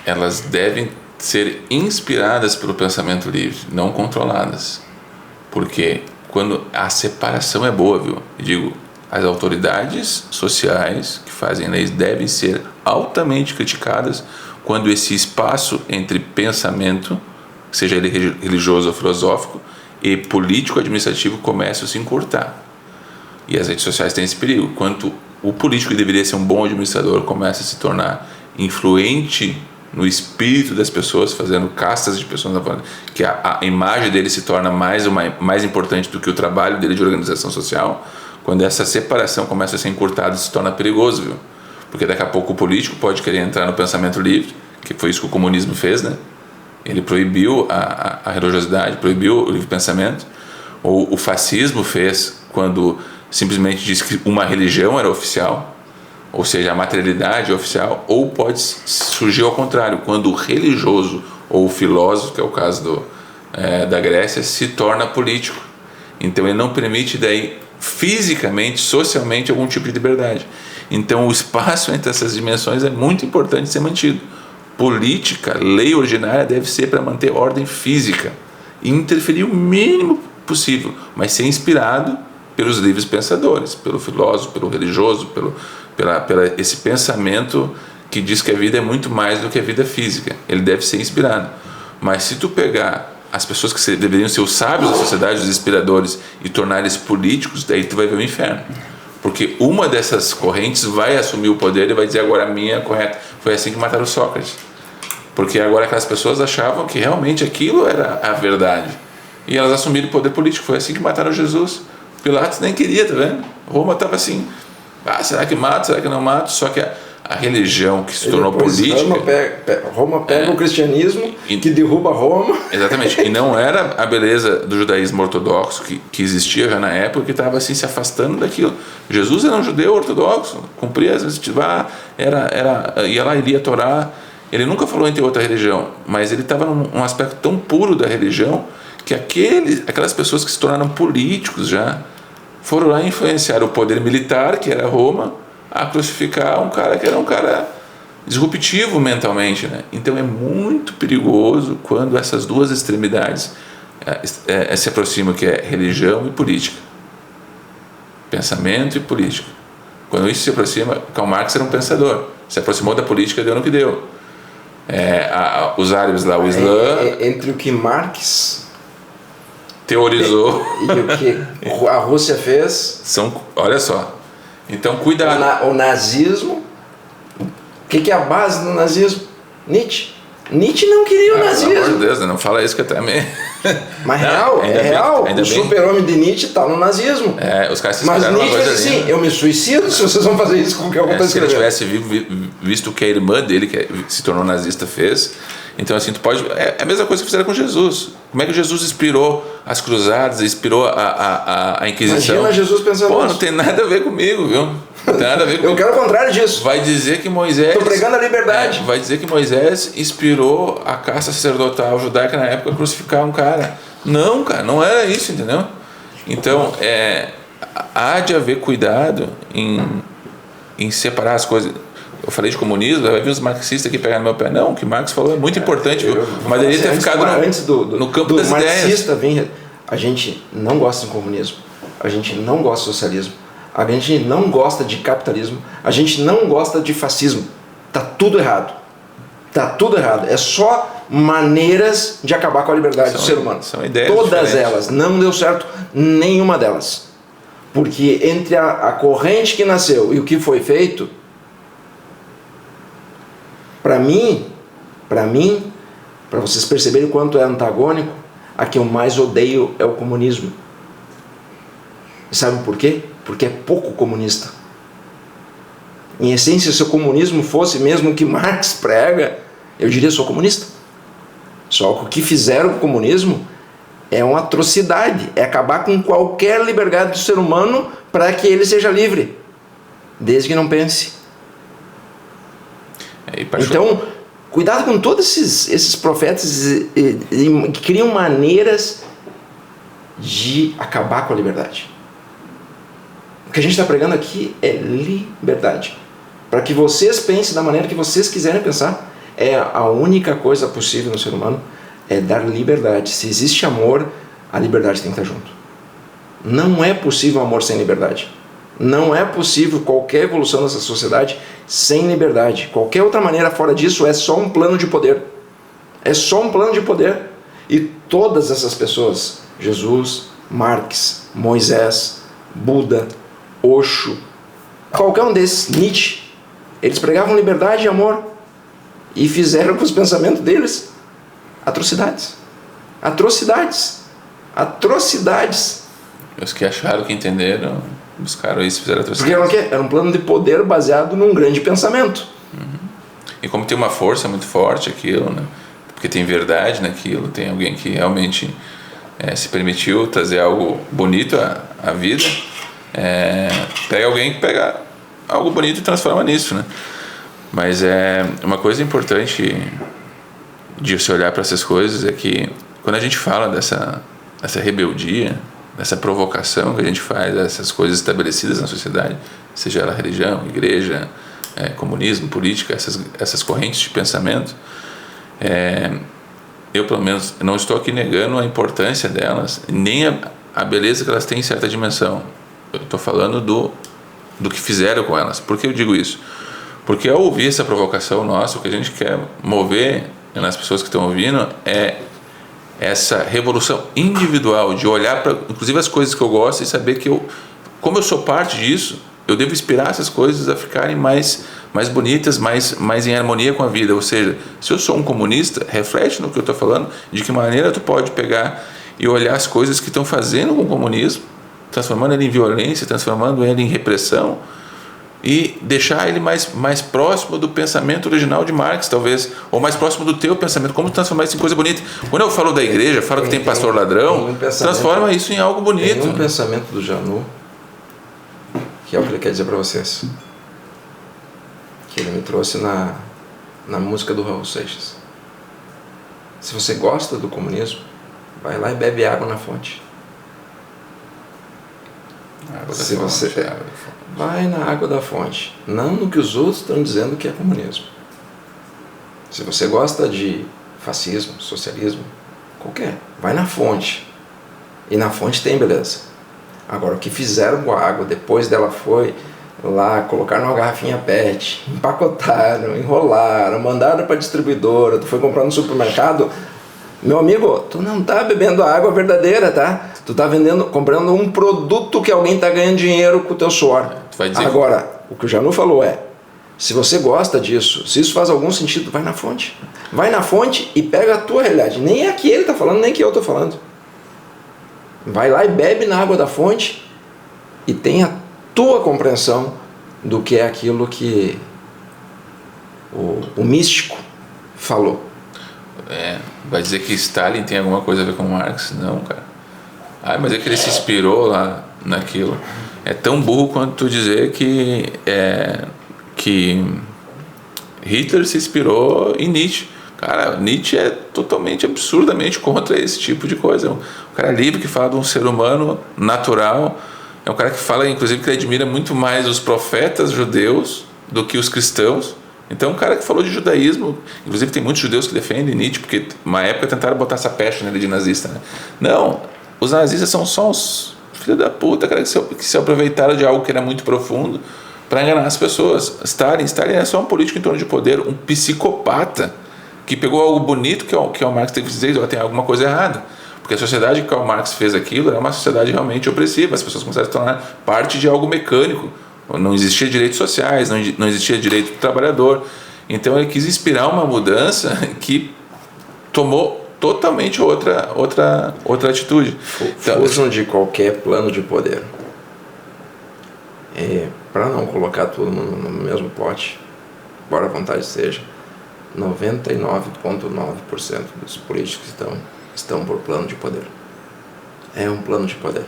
elas devem ser inspiradas pelo pensamento livre, não controladas. Porque quando a separação é boa, viu? Eu digo, as autoridades sociais que fazem leis devem ser altamente criticadas quando esse espaço entre pensamento, seja ele religioso ou filosófico, e político-administrativo começa a se encurtar. E as redes sociais têm esse perigo. Quando o político, que deveria ser um bom administrador, começa a se tornar influente no espírito das pessoas, fazendo castas de pessoas, que a imagem dele se torna mais importante do que o trabalho dele de organização social, quando essa separação começa a ser encurtada, se torna perigoso, viu? Porque daqui a pouco o político pode querer entrar no pensamento livre, que foi isso que o comunismo fez, né? Ele proibiu a religiosidade, proibiu o livre pensamento. Ou o fascismo fez quando simplesmente disse que uma religião era oficial, ou seja, a materialidade é oficial. Ou pode surgir ao contrário, quando o religioso ou o filósofo, que é o caso da Grécia, se torna político. Então ele não permite daí fisicamente, socialmente, algum tipo de liberdade. Então o espaço entre essas dimensões é muito importante ser mantido. Política, lei ordinária deve ser para manter ordem física e interferir o mínimo possível, mas ser inspirado pelos livres pensadores, pelo filósofo, pelo religioso, pela esse pensamento que diz que a vida é muito mais do que a vida física. Ele deve ser inspirado. Mas se tu pegar as pessoas que deveriam ser os sábios da sociedade, os inspiradores, e tornar eles políticos, daí tu vai ver o inferno. Porque uma dessas correntes vai assumir o poder e vai dizer agora a minha é correta. Foi assim que mataram Sócrates. Porque agora aquelas pessoas achavam que realmente aquilo era a verdade. E elas assumiram o poder político. Foi assim que mataram Jesus. Pilatos nem queria, tá vendo? Roma estava assim, será que mato, será que não mato? Só que a religião que se tornou política... Roma pega o cristianismo, que derruba Roma. Exatamente. E não era a beleza do judaísmo ortodoxo que existia já na época, que estava assim se afastando daquilo. Jesus era um judeu ortodoxo, cumpria as vezes, ia lá e lia a Torá. Ele nunca falou entre outra religião, mas ele estava num aspecto tão puro da religião que aquelas pessoas que se tornaram políticos já foram lá influenciar o poder militar, que era Roma, a crucificar um cara que era um cara disruptivo mentalmente, né? Então é muito perigoso quando essas duas extremidades se aproximam, que é religião e política, pensamento e política. Quando isso se aproxima, Karl Marx era um pensador, se aproximou da política, deu no que deu. Os árabes lá, o Islã... Entre o que Marx teorizou e o que a Rússia fez... Olha só. Então, cuidado. O nazismo... O que é a base do nazismo? Nietzsche. Nietzsche não queria o nazismo. Pelo amor de Deus, não fala isso que eu também... Mas é real. O super-homem de Nietzsche está no nazismo. Os caras se Mas inspiraram Nietzsche disse assim, eu me suicido se vocês vão fazer isso com o que eu vou Se ele tivesse visto o que a irmã dele, que se tornou nazista, fez... Então assim, tu pode... É a mesma coisa que fizeram com Jesus. Como é que Jesus inspirou as cruzadas, inspirou a Inquisição? Imagina Jesus pensando nisso. Não tem nada a ver comigo, viu? Não tem nada a ver comigo. Eu quero o contrário disso. Vai dizer que Moisés... Estou pregando a liberdade. Vai dizer que Moisés inspirou a casta sacerdotal judaica na época a crucificar um cara. Não, cara, não era isso, entendeu? Então, há de haver cuidado em separar as coisas. Eu falei de comunismo, vai vir os marxistas aqui pegar no meu pé. Não, o que Marx falou é muito importante, viu? Mas ele ter ficado no campo das marxista ideias. A gente não gosta de comunismo, a gente não gosta de socialismo, a gente não gosta de capitalismo, a gente não gosta de fascismo. Tá tudo errado. Tá tudo errado. É só maneiras de acabar com a liberdade do ser humano. São ideias Todas diferentes. elas. Não deu certo nenhuma delas. Porque entre a corrente que nasceu e o que foi feito, para mim, para vocês perceberem o quanto é antagônico, a que eu mais odeio é o comunismo. E sabe por quê? Porque é pouco comunista. Em essência, se o comunismo fosse mesmo o que Marx prega, eu diria sou comunista. Só que o que fizeram com o comunismo é uma atrocidade, é acabar com qualquer liberdade do ser humano para que ele seja livre, desde que não pense. Então, cuidado com todos esses profetas que criam maneiras de acabar com a liberdade. O que a gente está pregando aqui é liberdade. Para que vocês pensem da maneira que vocês quiserem pensar. É a única coisa possível no ser humano, é dar liberdade. Se existe amor, a liberdade tem que estar junto. Não é possível amor sem liberdade. Não é possível qualquer evolução dessa sociedade sem liberdade. Qualquer outra maneira fora disso é só um plano de poder. É só um plano de poder. E todas essas pessoas, Jesus, Marx, Moisés, Buda, Osho, qualquer um desses, Nietzsche, eles pregavam liberdade e amor e fizeram com os pensamentos deles atrocidades. Atrocidades. Atrocidades. Os que acharam que entenderam, buscaram isso, fizeram atrocidades. Porque era um plano de poder baseado num grande pensamento. E como tem uma força muito forte aquilo, né? Porque tem verdade naquilo, tem alguém que realmente se permitiu trazer algo bonito à vida, pega alguém que pega algo bonito e transforma nisso, né? Mas uma coisa importante de se olhar para essas coisas é que quando a gente fala dessa rebeldia, dessa provocação que a gente faz, dessas coisas estabelecidas na sociedade, seja ela religião, igreja, comunismo, política, essas correntes de pensamento, eu pelo menos não estou aqui negando a importância delas, nem a beleza que elas têm em certa dimensão. Eu estou falando do que fizeram com elas. Por que eu digo isso? Porque ao ouvir essa provocação nossa, o que a gente quer mover nas pessoas que estão ouvindo é essa revolução individual de olhar para, inclusive, as coisas que eu gosto e saber que como eu sou parte disso, eu devo inspirar essas coisas a ficarem mais bonitas, mais em harmonia com a vida. Ou seja, se eu sou um comunista, reflete no que eu estou falando, de que maneira tu pode pegar e olhar as coisas que estão fazendo com o comunismo, transformando ele em violência, transformando ele em repressão, e deixar ele mais próximo do pensamento original de Marx, talvez, ou mais próximo do teu pensamento, como transformar isso em coisa bonita. Quando eu falo da igreja, falo que tem pastor ladrão, transforma isso em algo bonito. Tem um pensamento do Janot, que é o que ele quer dizer para vocês, que ele me trouxe na música do Raul Seixas. Se você gosta do comunismo, vai lá e bebe água na fonte. Se você vai na água da fonte, não no que os outros estão dizendo que é comunismo. Se você gosta de fascismo, socialismo, qualquer, vai na fonte. E na fonte tem beleza. Agora, o que fizeram com a água depois dela foi lá, colocaram numa garrafinha PET, empacotaram, enrolaram, mandaram para a distribuidora, tu foi comprar no supermercado, meu amigo, tu não tá bebendo a água verdadeira, tá? Tu tá comprando um produto que alguém tá ganhando dinheiro com o teu suor. Agora, o que o Janot falou se você gosta disso, se isso faz algum sentido, vai na fonte. Vai na fonte e pega a tua realidade. Nem é que ele tá falando, nem que eu tô falando. Vai lá e bebe na água da fonte e tem a tua compreensão do que é aquilo que o místico falou. Vai dizer que Stalin tem alguma coisa a ver com Marx? Não, cara. Mas é que ele se inspirou lá naquilo. É tão burro quanto tu dizer que Hitler se inspirou em Nietzsche. Cara, Nietzsche é totalmente, absurdamente contra esse tipo de coisa. Um cara livre que fala de um ser humano natural. É um cara que fala, inclusive, que ele admira muito mais os profetas judeus do que os cristãos. Então, um cara que falou de judaísmo, inclusive tem muitos judeus que defendem Nietzsche, porque uma época tentaram botar essa peste nele de nazista, né? Não, os nazistas são só os filhos da puta, cara, que se aproveitaram de algo que era muito profundo para enganar as pessoas. Stalin é só um político em torno de poder, um psicopata que pegou algo bonito que o Marx teve que dizer, tem alguma coisa errada. Porque a sociedade que o Marx fez aquilo era uma sociedade realmente opressiva, as pessoas começaram a se tornar parte de algo mecânico. Não existia direitos sociais, não existia direito do trabalhador. Então ele quis inspirar uma mudança que tomou totalmente outra atitude. Fujam de qualquer plano de poder. Para não colocar todo mundo no mesmo pote, embora a vontade seja, 99,9% dos políticos estão por plano de poder. É um plano de poder.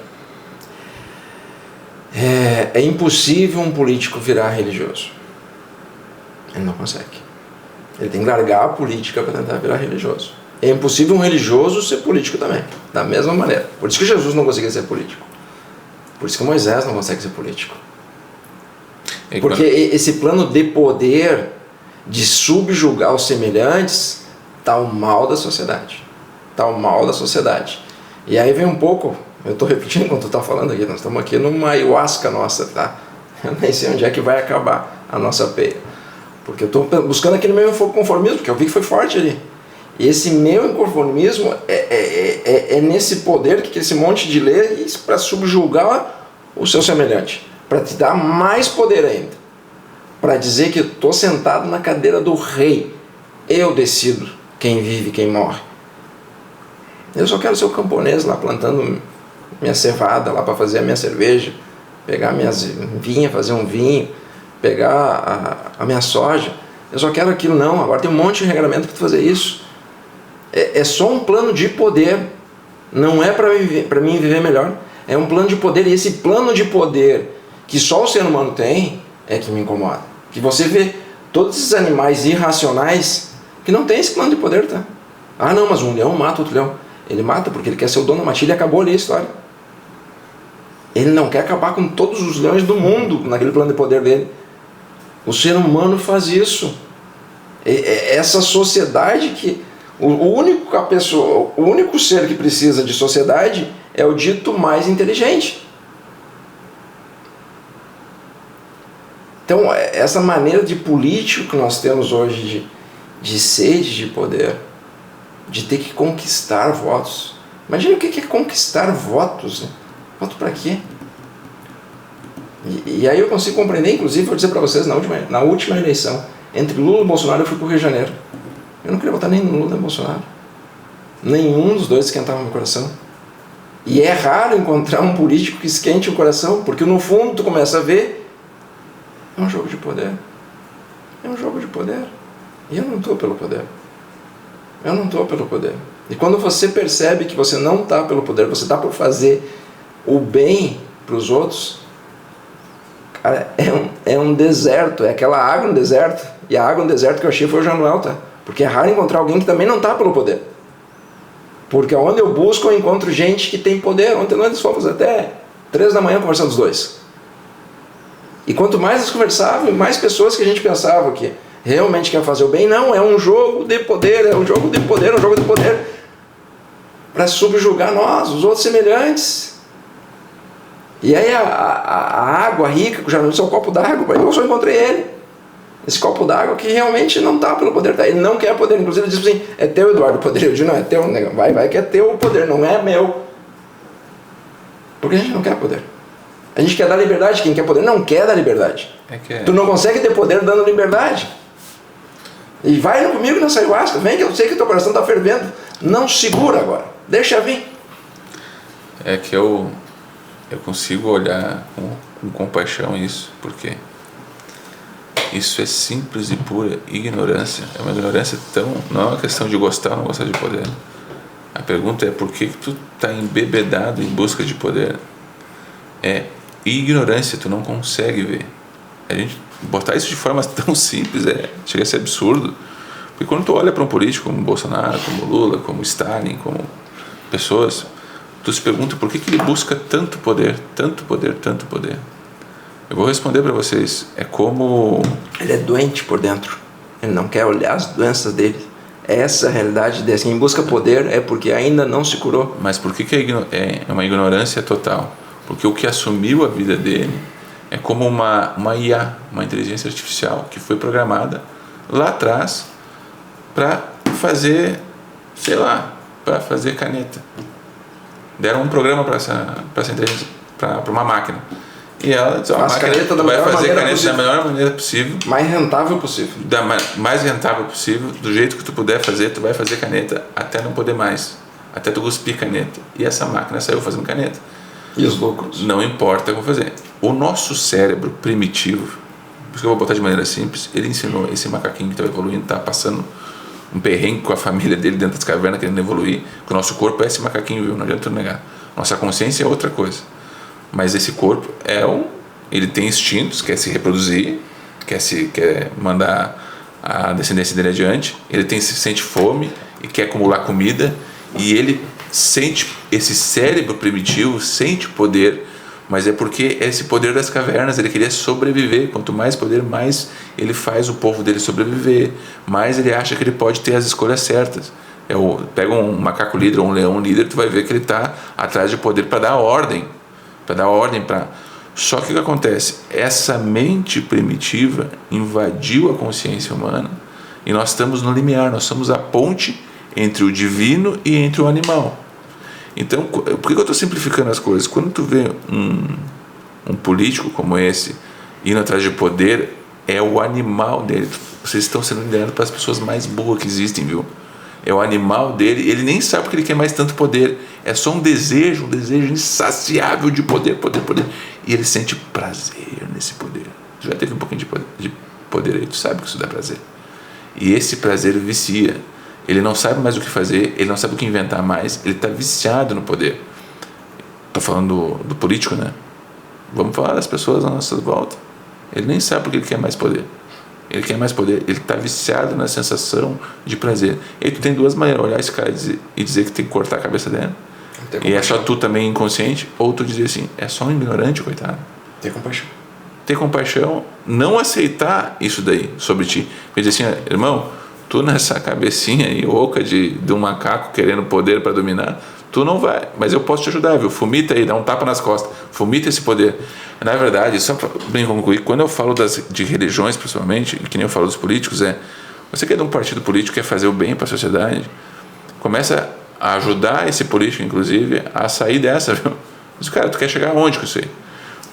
É impossível um político virar religioso. Ele não consegue. Ele tem que largar a política para tentar virar religioso. É impossível um religioso ser político também, da mesma maneira. Por isso que Jesus não conseguia ser político. Por isso que Moisés não consegue ser político. Porque esse plano de poder, de subjugar os semelhantes, está o mal da sociedade. Está o mal da sociedade. E aí vem um pouco... Eu estou repetindo enquanto tu está falando aqui, nós estamos aqui numa ayahuasca nossa, tá? Eu nem sei onde é que vai acabar a nossa peia. Porque eu estou buscando aquele meu conformismo, porque eu vi que foi forte ali. E esse meu inconformismo é nesse poder que esse monte de leis para subjugar o seu semelhante, para te dar mais poder ainda, para dizer que eu estou sentado na cadeira do rei, eu decido quem vive e quem morre. Eu só quero ser o camponês lá plantando minha cevada lá para fazer a minha cerveja, pegar minhas vinhas, fazer um vinho, pegar a minha soja. Eu só quero aquilo. Não, agora tem um monte de regramento para fazer isso. É só um plano de poder, não é para mim viver melhor. É um plano de poder, e esse plano de poder que só o ser humano tem é que me incomoda. Que você vê todos esses animais irracionais que não tem esse plano de poder, tá? Ah, não, mas um leão mata outro leão. Ele mata porque ele quer ser o dono da matilha e acabou ali a história. Ele não quer acabar com todos os leões do mundo naquele plano de poder dele. O ser humano faz isso. Essa sociedade que... O único ser que precisa de sociedade é o dito mais inteligente. Então, essa maneira de político que nós temos hoje, de sede de poder, de ter que conquistar votos. Imagina o que é conquistar votos, né? Voto para quê? E aí eu consigo compreender, inclusive, vou dizer para vocês, na última eleição, entre Lula e Bolsonaro, eu fui para o Rio de Janeiro. Eu não queria votar nem no Lula nem no Bolsonaro. Nenhum dos dois esquentava meu coração. E é raro encontrar um político que esquente o coração, porque no fundo tu começa a ver, é um jogo de poder. É um jogo de poder. E eu não estou pelo poder. Eu não estou pelo poder. E quando você percebe que você não está pelo poder, você está por fazer o bem para os outros, cara, é um deserto, é aquela água no deserto. E a água no deserto que eu achei foi o Januel, tá? Porque é raro encontrar alguém que também não está pelo poder. Porque onde eu busco, eu encontro gente que tem poder. Ontem nós fomos até 3 da manhã conversando os dois. E quanto mais eles conversavam, mais pessoas que a gente pensava que realmente quer fazer o bem, não, é um jogo de poder, é um jogo de poder, é um jogo de poder para subjugar nós, os outros semelhantes. E aí a água rica, que já não é um copo d'água, eu só encontrei ele. Esse copo d'água que realmente não está pelo poder, ele não quer poder, inclusive ele diz assim, é teu, Eduardo, o poder. Eu digo, não, é teu, vai que é teu o poder, não é meu. Porque a gente não quer poder. A gente quer dar liberdade, quem quer poder não quer dar liberdade. Tu não consegue ter poder dando liberdade. E vai comigo nessa ayahuasca, vem que eu sei que teu coração está fervendo. Não segura agora, deixa vir. É que eu consigo olhar com compaixão isso, porque isso é simples e pura ignorância. É uma ignorância não é uma questão de gostar ou não gostar de poder. A pergunta é por que tu está embebedado em busca de poder? É ignorância, tu não consegue ver. A gente botar isso de forma tão simples chega a ser absurdo. Porque quando tu olha para um político como Bolsonaro, como Lula, como Stalin, como pessoas, tu se pergunta por que ele busca tanto poder, tanto poder, tanto poder. Eu vou responder para vocês, é como... Ele é doente por dentro, ele não quer olhar as doenças dele. Essa é a realidade dele. Quem busca poder é porque ainda não se curou. Mas por que é uma ignorância total? Porque o que assumiu a vida dele é como uma IA, uma inteligência artificial, que foi programada lá atrás para fazer, sei lá, para fazer caneta. Deram um programa para essa inteligência, para uma máquina. E ela diz, a máquina vai fazer caneta da melhor maneira possível. Mais rentável possível. Mais rentável possível, do jeito que tu puder fazer, tu vai fazer caneta até não poder mais. Até tu cuspir caneta. E essa máquina saiu fazendo caneta. E os lucros? Não importa como fazer. O nosso cérebro primitivo, por isso que eu vou botar de maneira simples, ele ensinou esse macaquinho que está evoluindo, está passando um perrengue com a família dele dentro das cavernas, querendo evoluir, que o nosso corpo é esse macaquinho, viu? Não adianta negar. Nossa consciência é outra coisa. Mas esse corpo ele tem instintos, quer se reproduzir, quer mandar a descendência dele adiante, ele sente fome e quer acumular comida, e ele sente, esse cérebro primitivo sente poder, mas é porque é esse poder das cavernas, ele queria sobreviver. Quanto mais poder, mais ele faz o povo dele sobreviver, mais ele acha que ele pode ter as escolhas certas. Pega um macaco líder ou um leão líder, tu vai ver que ele está atrás de poder para dar ordem. Só que o que acontece? Essa mente primitiva invadiu a consciência humana e nós estamos no limiar, nós somos a ponte entre o divino e entre o animal. Então, por que eu estou simplificando as coisas? Quando tu vê um político como esse indo atrás de poder, é o animal dele. Vocês estão sendo liderados para as pessoas mais burras que existem, viu? É o animal dele, ele nem sabe porque ele quer mais tanto poder. É só um desejo insaciável de poder. E ele sente prazer nesse poder. Tu já teve um pouquinho de poder aí, tu sabe que isso dá prazer. E esse prazer vicia. Ele não sabe mais o que fazer, ele não sabe o que inventar mais, ele está viciado no poder. Estou falando do político, né? Vamos falar das pessoas à nossa volta. Ele nem sabe porque ele quer mais poder. Ele quer mais poder. Ele está viciado na sensação de prazer. E aí tu tem duas maneiras: olhar esse cara e dizer que tem que cortar a cabeça dele. E é só tu também inconsciente, ou tu dizer assim, é só um ignorante, coitado. Ter compaixão. Ter compaixão, não aceitar isso daí sobre ti. Dizer assim, irmão, tu nessa cabecinha aí oca de um macaco querendo poder para dominar, tu não vai, mas eu posso te ajudar, viu? Fomita aí, dá um tapa nas costas, fomita esse poder. Na verdade, só para bem concluir, quando eu falo de religiões, principalmente, que nem eu falo dos políticos, você quer de um partido político, quer fazer o bem para a sociedade, começa a ajudar esse político, inclusive, a sair dessa, viu? Mas, cara, tu quer chegar aonde com isso aí?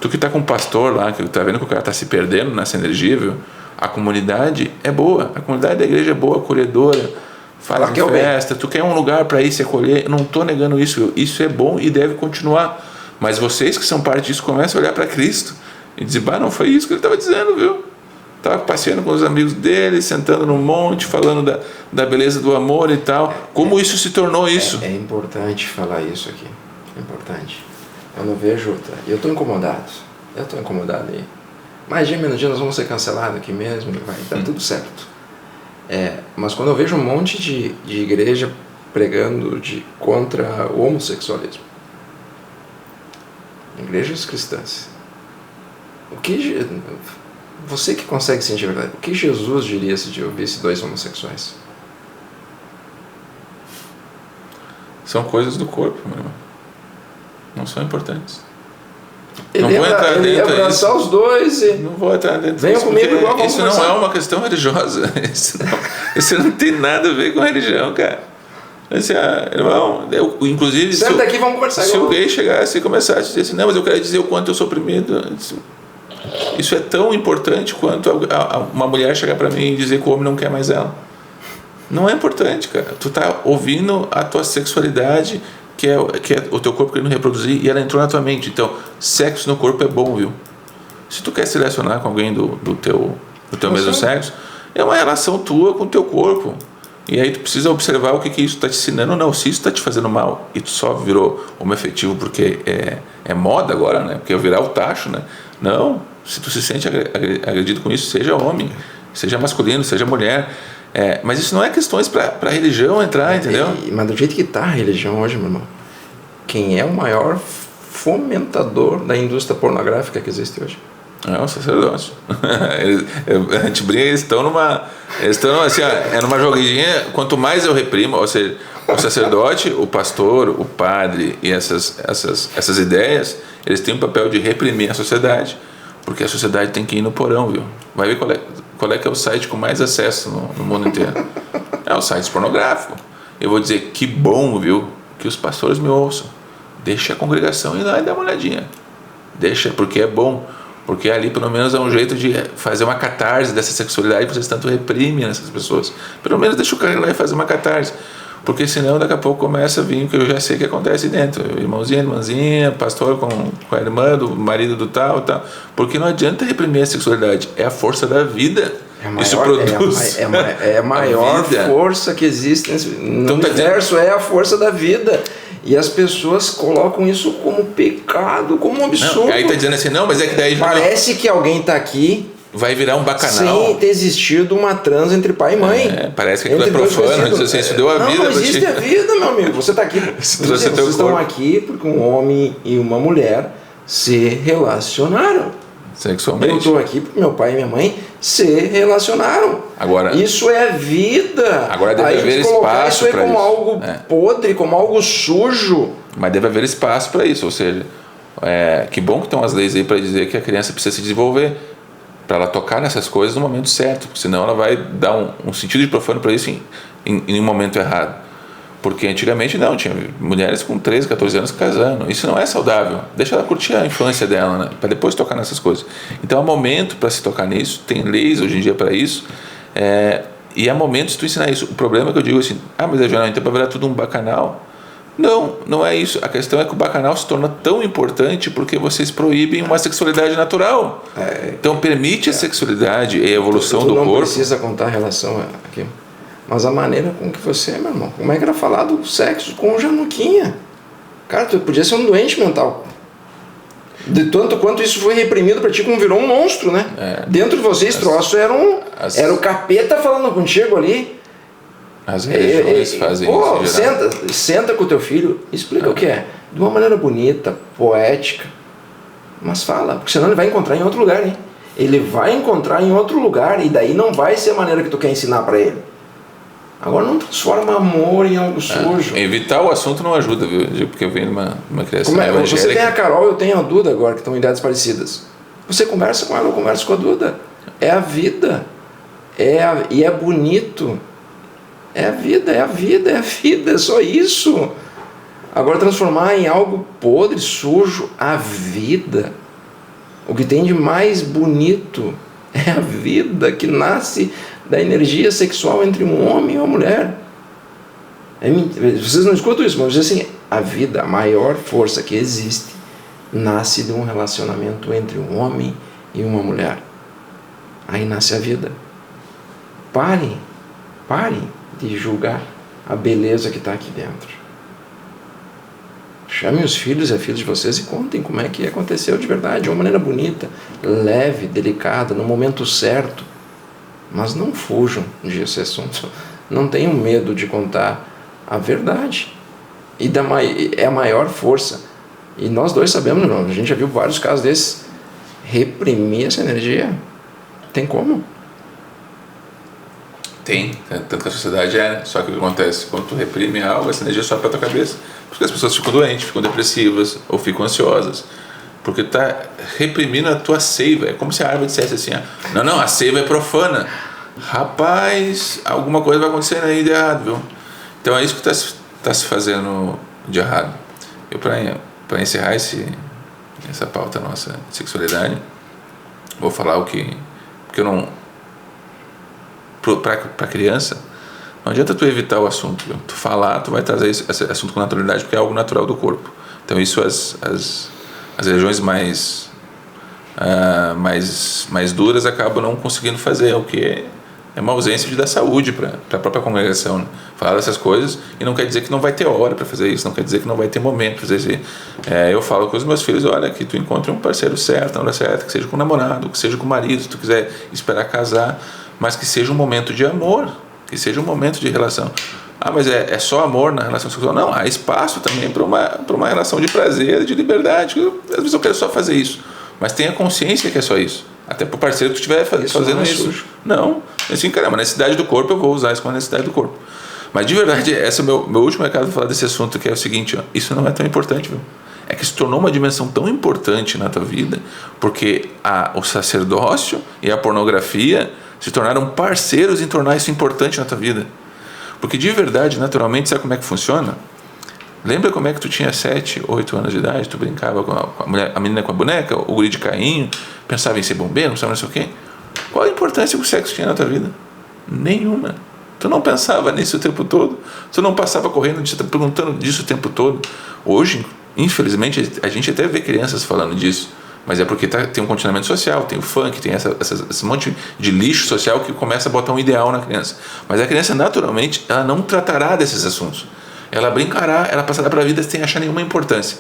Tu que tá com um pastor lá, que tá vendo que o cara tá se perdendo nessa energia, viu? A comunidade é boa, a comunidade da igreja é boa, acolhedora, faz festa, tu quer um lugar para ir se acolher, eu não tô negando isso, viu? Isso é bom e deve continuar, mas vocês que são parte disso começam a olhar para Cristo e dizer, não foi isso que ele estava dizendo, viu? Estava passeando com os amigos dele, sentando no monte, falando da beleza do amor e tal. Como isso se tornou isso? É importante falar isso aqui. É importante. Eu não vejo... Eu estou incomodado. Aí. Mais dia, menos dia, nós vamos ser cancelados aqui mesmo. Vai dar tudo certo. Mas quando eu vejo um monte de igreja pregando contra o homossexualismo. Igrejas cristãs. Você que consegue sentir a verdade, o que Jesus diria se ouvisse dois homossexuais? São coisas do corpo, meu irmão. Não são importantes. Ele ia abraçar os dois e... Não vou entrar dentro disso. Venham comigo igual vamos Isso não é uma questão religiosa. Isso não tem nada a ver com religião, cara. Irmão, inclusive... Senta aqui, vamos conversar. Se o gay chegasse e começasse a dizer assim, não, mas eu quero dizer o quanto eu sou oprimido... Isso é tão importante quanto uma mulher chegar para mim e dizer que o homem não quer mais ela. Não é importante, cara. Tu tá ouvindo a tua sexualidade, que é o teu corpo querendo reproduzir, e ela entrou na tua mente. Então, sexo no corpo é bom, viu? Se tu quer se relacionar com alguém do teu mesmo sexo, é uma relação tua com o teu corpo. E aí tu precisa observar o que isso está te ensinando ou não. Se isso está te fazendo mal e tu só virou homoafetivo porque é moda agora, né? Porque é virar o tacho, né? Não. Se tu se sente agredido com isso, seja homem, seja masculino, seja mulher. Mas isso não é questões para a religião entrar, entendeu? Mas do jeito que está a religião hoje, meu irmão, quem é o maior fomentador da indústria pornográfica que existe hoje? É o sacerdote. A gente brinca, eles estão assim, numa joguinha. Quanto mais eu reprimo, ou seja, o sacerdote, o pastor, o padre e essas ideias, eles têm um papel de reprimir a sociedade, porque a sociedade tem que ir no porão, viu? Vai ver qual é que é o site com mais acesso no mundo inteiro. É o site pornográfico. Eu vou dizer, que bom, viu, que os pastores me ouçam. Deixa a congregação ir lá e dar uma olhadinha. Deixa, porque é bom. Porque ali pelo menos é um jeito de fazer uma catarse dessa sexualidade que vocês tanto reprimem nessas pessoas. Pelo menos deixa o cara ir lá e fazer uma catarse. Porque senão daqui a pouco começa a vir o que eu já sei que acontece dentro. Irmãozinho, irmãzinha, pastor com a irmã do marido do tal. Porque não adianta reprimir a sexualidade. É a força da vida. Isso produz a maior força que existe no universo, é a força da vida. E as pessoas colocam isso como pecado, como um absurdo. Não, aí tá dizendo assim, não, mas é que daí... Parece que alguém tá aqui... Vai virar um bacanal. Sem ter existido uma trans entre pai e mãe. Parece que aquilo é profano, isso deu a vida. Não existe a vida, meu amigo. Você tá aqui... Vocês estão aqui porque um homem e uma mulher se relacionaram. Sexualmente. Eu estou aqui porque meu pai e minha mãe se relacionaram. Agora, isso é vida. Agora deve haver espaço para isso. Como algo podre, como algo sujo. Mas deve haver espaço para isso. Ou seja, que bom que estão as leis aí para dizer que a criança precisa se desenvolver, para ela tocar nessas coisas no momento certo, porque senão ela vai dar um sentido de profano para isso em um momento errado. Porque antigamente não, tinha mulheres com 13, 14 anos casando. Isso não é saudável. Deixa ela curtir a infância dela, né? Para depois tocar nessas coisas. Então há momento para se tocar nisso, tem leis hoje em dia para isso, e há momentos de tu ensinar isso. O problema é que eu digo assim, mas então para virar tudo um bacanal. Não é isso. A questão é que o bacanal se torna tão importante porque vocês proíbem uma sexualidade natural. Então permite a sexualidade e a evolução do corpo. Não precisa contar a relação aqui. Mas a maneira com que você, meu irmão, como é que era falado o sexo com o Januquinha? Cara, tu podia ser um doente mental. De tanto quanto isso foi reprimido pra ti, como virou um monstro, né? Dentro de vocês, troço era o capeta falando contigo ali. As religiões fazem isso. Senta com o teu filho, explica o que é. De uma maneira bonita, poética. Mas fala, porque senão ele vai encontrar em outro lugar, hein? Ele vai encontrar em outro lugar e daí não vai ser a maneira que tu quer ensinar para ele. Agora não transforma amor em algo sujo. Evitar o assunto não ajuda, viu? Porque eu venho de uma criação evangélica. Você tem a Carol, eu tenho a Duda agora, que estão em idades parecidas. Você conversa com ela, eu converso com a Duda. É a vida. E é bonito. É a vida, é só isso. Agora transformar em algo podre, sujo, a vida. O que tem de mais bonito é a vida que nasce da energia sexual entre um homem e uma mulher. Vocês não escutam isso, mas dizem assim, a vida, a maior força que existe, nasce de um relacionamento entre um homem e uma mulher. Aí nasce a vida. Parem de julgar a beleza que está aqui dentro. Chamem os filhos e as filhas de vocês e contem como é que aconteceu de verdade, de uma maneira bonita, leve, delicada, no momento certo. Mas não fujam desse assunto. Não tenham medo de contar a verdade. É a maior força. E nós dois sabemos, a gente já viu vários casos desses. Reprimir essa energia. Tem como? Tem, tanto que a sociedade só que o que acontece? Quando tu reprime algo, essa energia sobe para tua cabeça. Porque as pessoas ficam doentes, ficam depressivas ou ficam ansiosas. Porque tu tá reprimindo a tua seiva. É como se a árvore dissesse assim, não, a seiva é profana. Rapaz, alguma coisa vai acontecer aí de errado, viu? Então é isso que tá se fazendo de errado. Eu, para encerrar essa pauta nossa de sexualidade, vou falar porque eu não... Para criança, não adianta tu evitar o assunto, viu? Tu falar, tu vai trazer esse assunto com naturalidade, porque é algo natural do corpo. Então isso as religiões mais duras acabam não conseguindo fazer, o que é uma ausência de dar saúde para a própria congregação, né? Falar dessas coisas, e não quer dizer que não vai ter hora para fazer isso, não quer dizer que não vai ter momento para fazer isso. Eu falo com os meus filhos, olha, que tu encontre um parceiro certo, na hora certa, que seja com o namorado, que seja com o marido, se tu quiser esperar casar, mas que seja um momento de amor, que seja um momento de relação. Mas é só amor na relação sexual? Não, há espaço também para uma relação de prazer, de liberdade. Às vezes eu quero só fazer isso, mas tenha consciência que é só isso. Até para o parceiro que estiver fazendo isso. Não, assim, caramba, necessidade do corpo, eu vou usar isso como necessidade do corpo. Mas de verdade, esse é o meu último recado para falar desse assunto, que é o seguinte, isso não é tão importante, viu? É que se tornou uma dimensão tão importante na tua vida, porque o sacerdócio e a pornografia se tornaram parceiros em tornar isso importante na tua vida. Porque de verdade, naturalmente, sabe como é que funciona? Lembra como é que tu tinha 7, 8 anos de idade, tu brincava com a menina com a boneca, o guri de carrinho, pensava em ser bombeiro, não sei o quê? Qual a importância que o sexo tinha na tua vida? Nenhuma. Tu não pensava nisso o tempo todo, tu não passava correndo, perguntando disso o tempo todo. Hoje, infelizmente, a gente até vê crianças falando disso, mas é porque tem um condicionamento social, tem o funk, tem esse monte de lixo social que começa a botar um ideal na criança. Mas a criança, naturalmente, ela não tratará desses assuntos. Ela brincará, ela passará para a vida sem achar nenhuma importância.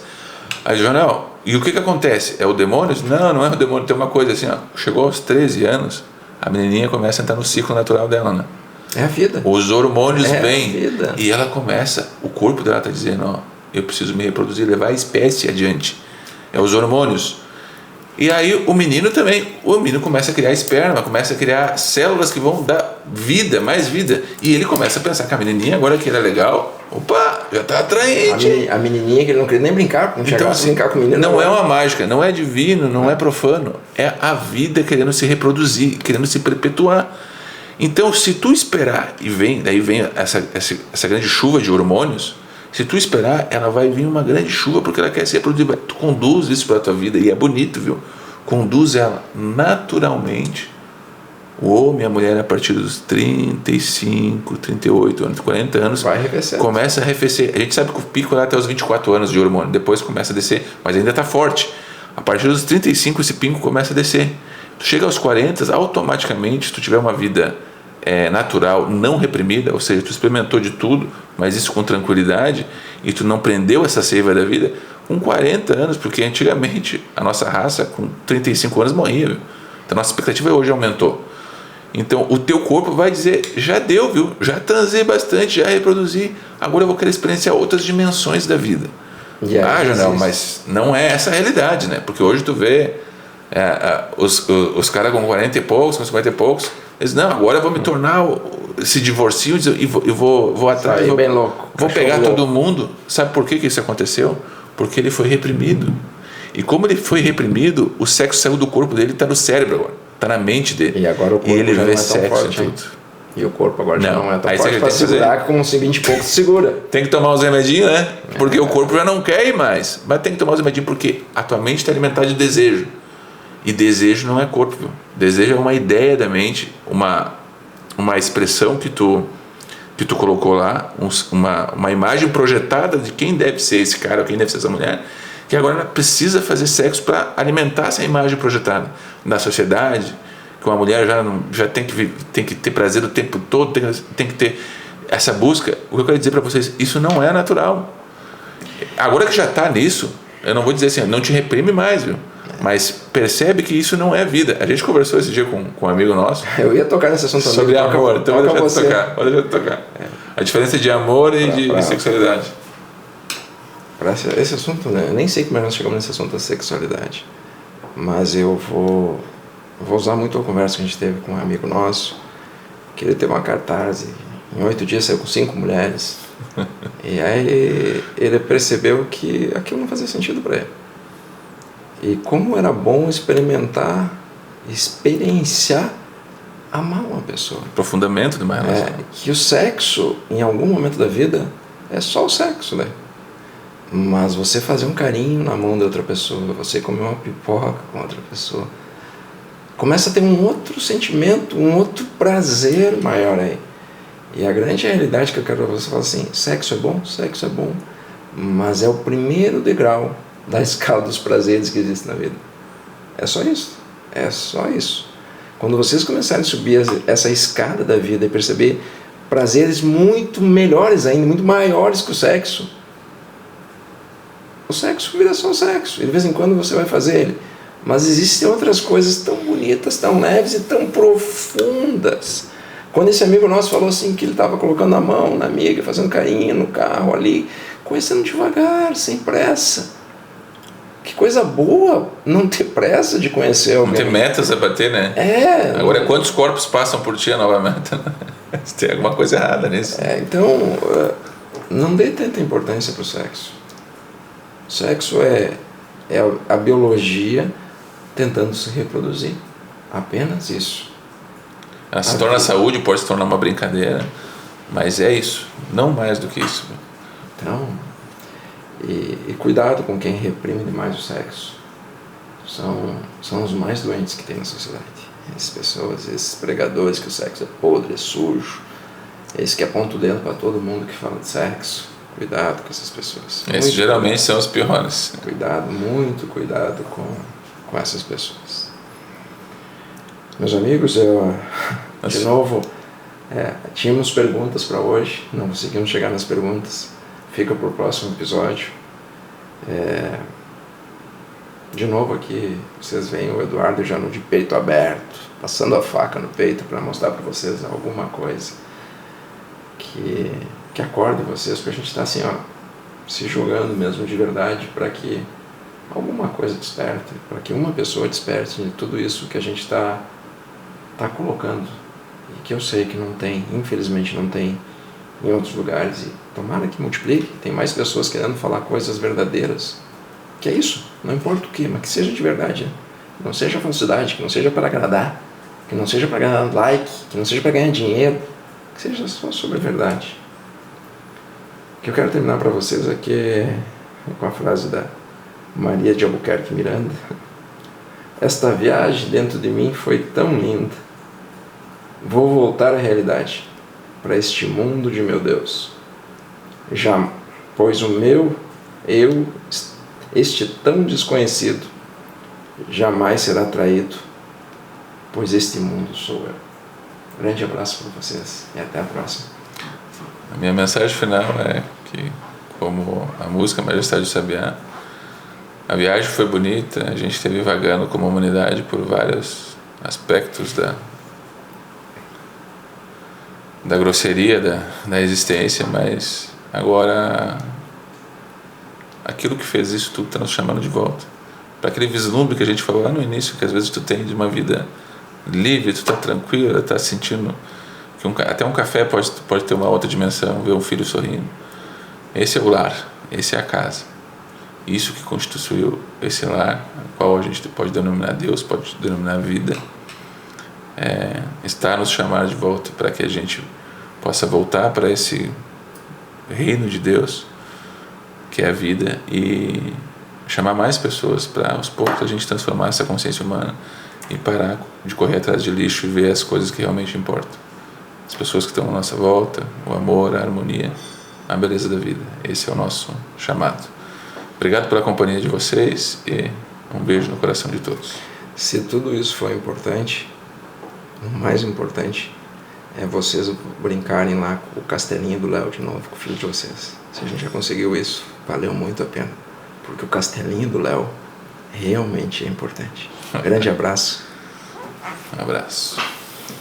Aí, Jonel, e o que acontece? É o demônio? Não é o demônio. Tem uma coisa assim, chegou aos 13 anos, a menininha começa a entrar no ciclo natural dela, né? É a vida. Os hormônios vêm e ela começa, o corpo dela está dizendo, eu preciso me reproduzir, levar a espécie adiante. É os hormônios. E aí o menino começa a criar esperma, começa a criar células que vão dar vida, mais vida. E ele começa a pensar que a menininha, agora que ela é legal, já está atraente. A menininha que ele não queria nem brincar, não chegava a brincar com o menino. Não é uma mágica, não é divino, não é profano. É a vida querendo se reproduzir, querendo se perpetuar. Então, se tu esperar, daí vem essa grande chuva de hormônios, se tu esperar, ela vai vir uma grande chuva porque ela quer se reproduzir. Tu conduz isso para a tua vida e é bonito, viu? Conduz ela naturalmente. O homem e a mulher, a partir dos 35, 38 anos, 40 anos, começa a arrefecer. A gente sabe que o pico é até os 24 anos de hormônio, depois começa a descer, mas ainda está forte. A partir dos 35, esse pico começa a descer. Tu chega aos 40, automaticamente, se tu tiver uma vida natural, não reprimida, ou seja, tu experimentou de tudo, mas isso com tranquilidade, e tu não prendeu essa seiva da vida, com 40 anos, porque antigamente a nossa raça com 35 anos morria, viu? Então a nossa expectativa hoje aumentou. Então o teu corpo vai dizer, já deu, viu? Já transei bastante, já reproduzi, agora eu vou querer experienciar outras dimensões da vida. Janel, mas não é essa a realidade, né? Porque hoje tu vê os caras com 40 e poucos, com 50 e poucos, eles, não, agora eu vou me tornar, se divorciam e vou atrás, bem louco, vou pegar todo mundo. Sabe por que isso aconteceu? Porque ele foi reprimido. E como ele foi reprimido, o sexo saiu do corpo dele, está no cérebro agora, está na mente dele. E agora o corpo ele já vê não é tão sexo forte, e tudo. E o corpo agora já não é tão aí forte para segurar que com uns 20 e poucos segura. Tem que tomar os remedinhos, né? Porque o corpo já não quer ir mais. Mas tem que tomar os remedinhos porque a tua mente está alimentada de desejo. E desejo não é corpo, viu? Desejo é uma ideia da mente, uma expressão que tu colocou lá, uma imagem projetada de quem deve ser esse cara ou quem deve ser essa mulher, que agora ela precisa fazer sexo para alimentar essa imagem projetada na sociedade, que uma mulher já tem que ter prazer o tempo todo, tem que ter essa busca. O que eu quero dizer para vocês, isso não é natural. Agora que já está nisso, eu não vou dizer assim, não te reprime mais, viu? Mas percebe que isso não é vida. A gente conversou esse dia com um amigo nosso. Eu ia tocar nesse assunto também. Sobre amor. Então vou deixar de tocar. A diferença de amor e de sexualidade. Para esse assunto, né? Eu nem sei como nós chegamos nesse assunto da sexualidade. Mas eu vou usar muito a conversa que a gente teve com um amigo nosso, que ele teve uma cartaz e em 8 dias saiu com 5 mulheres. E aí ele percebeu que aquilo não fazia sentido para ele. E como era bom experienciar amar uma pessoa. Aprofundamento de uma relação. Que o sexo, em algum momento da vida, é só o sexo, né? Mas você fazer um carinho na mão de outra pessoa, você comer uma pipoca com outra pessoa, começa a ter um outro sentimento, um outro prazer maior aí. E a grande realidade que eu quero para você falar assim, sexo é bom, mas é o primeiro degrau da escala dos prazeres que existem na vida. É só isso. Quando vocês começarem a subir essa escada da vida e perceber prazeres muito melhores ainda, muito maiores que o sexo vira só sexo, e de vez em quando você vai fazer ele, mas existem outras coisas tão bonitas, tão leves e tão profundas. Quando esse amigo nosso falou assim que ele estava colocando a mão na amiga, fazendo carinho no carro ali, conhecendo devagar, sem pressa. Que coisa boa não ter pressa de conhecer alguém. Não ter metas a bater, né? Agora, quantos corpos passam por ti a nova meta? Tem alguma coisa errada nisso. Então, não dê tanta importância para o sexo. O sexo é a biologia tentando se reproduzir. Apenas isso. Ela se torna saúde, pode se tornar uma brincadeira, mas é isso, não mais do que isso. Então, e cuidado com quem reprime demais o sexo. São os mais doentes que tem na sociedade. Essas pessoas, esses pregadores que o sexo é podre, é sujo, esses que apontam o dedo para todo mundo que fala de sexo. Cuidado com essas pessoas. Esses geralmente são os piores. Muito cuidado com essas pessoas. Meus amigos, de novo, tínhamos perguntas para hoje, não conseguimos chegar nas perguntas. Fica para o próximo episódio. De novo aqui, vocês veem o Eduardo e o Janu de peito aberto, passando a faca no peito para mostrar para vocês alguma coisa que acorde vocês, porque a gente está assim, se jogando mesmo de verdade para que alguma coisa desperte, para que uma pessoa desperte de tudo isso que a gente está colocando e que eu sei que não tem, infelizmente não tem em outros lugares, e tomara que multiplique, tem mais pessoas querendo falar coisas verdadeiras, que é isso, não importa o que, mas que seja de verdade, né? Que não seja falsidade, que não seja para agradar, que não seja para ganhar like, que não seja para ganhar dinheiro, que seja só sobre a verdade. O que eu quero terminar para vocês aqui é com a frase da Maria de Albuquerque Miranda: esta viagem dentro de mim foi tão linda, vou voltar à realidade, para este mundo de meu Deus, pois o meu eu, este tão desconhecido, jamais será traído, pois este mundo sou eu. Grande abraço para vocês e até a próxima. A minha mensagem final é que, como a música Majestade do Sabiá, A viagem foi bonita, a gente esteve vagando como humanidade por vários aspectos da grosseria da existência, mas agora aquilo que fez isso tudo está nos chamando de volta para aquele vislumbre que a gente falou lá no início, que às vezes tu tem de uma vida livre, tu está tranquilo, está sentindo que até um café pode ter uma outra dimensão, ver um filho sorrindo. Esse é o lar, esse é a casa. Isso que constituiu esse lar, qual a gente pode denominar Deus, pode denominar vida, está a nos chamar de volta para que a gente possa voltar para esse reino de Deus, que é a vida, e chamar mais pessoas para aos poucos a gente transformar essa consciência humana e parar de correr atrás de lixo e ver as coisas que realmente importam. As pessoas que estão à nossa volta, o amor, a harmonia, a beleza da vida. Esse é o nosso chamado. Obrigado pela companhia de vocês e um beijo no coração de todos. Se tudo isso for importante, o mais importante é vocês brincarem lá com o castelinho do Léo de novo, com o filho de vocês. Se a gente já conseguiu isso, valeu muito a pena. Porque o castelinho do Léo realmente é importante. Um grande abraço. Um abraço.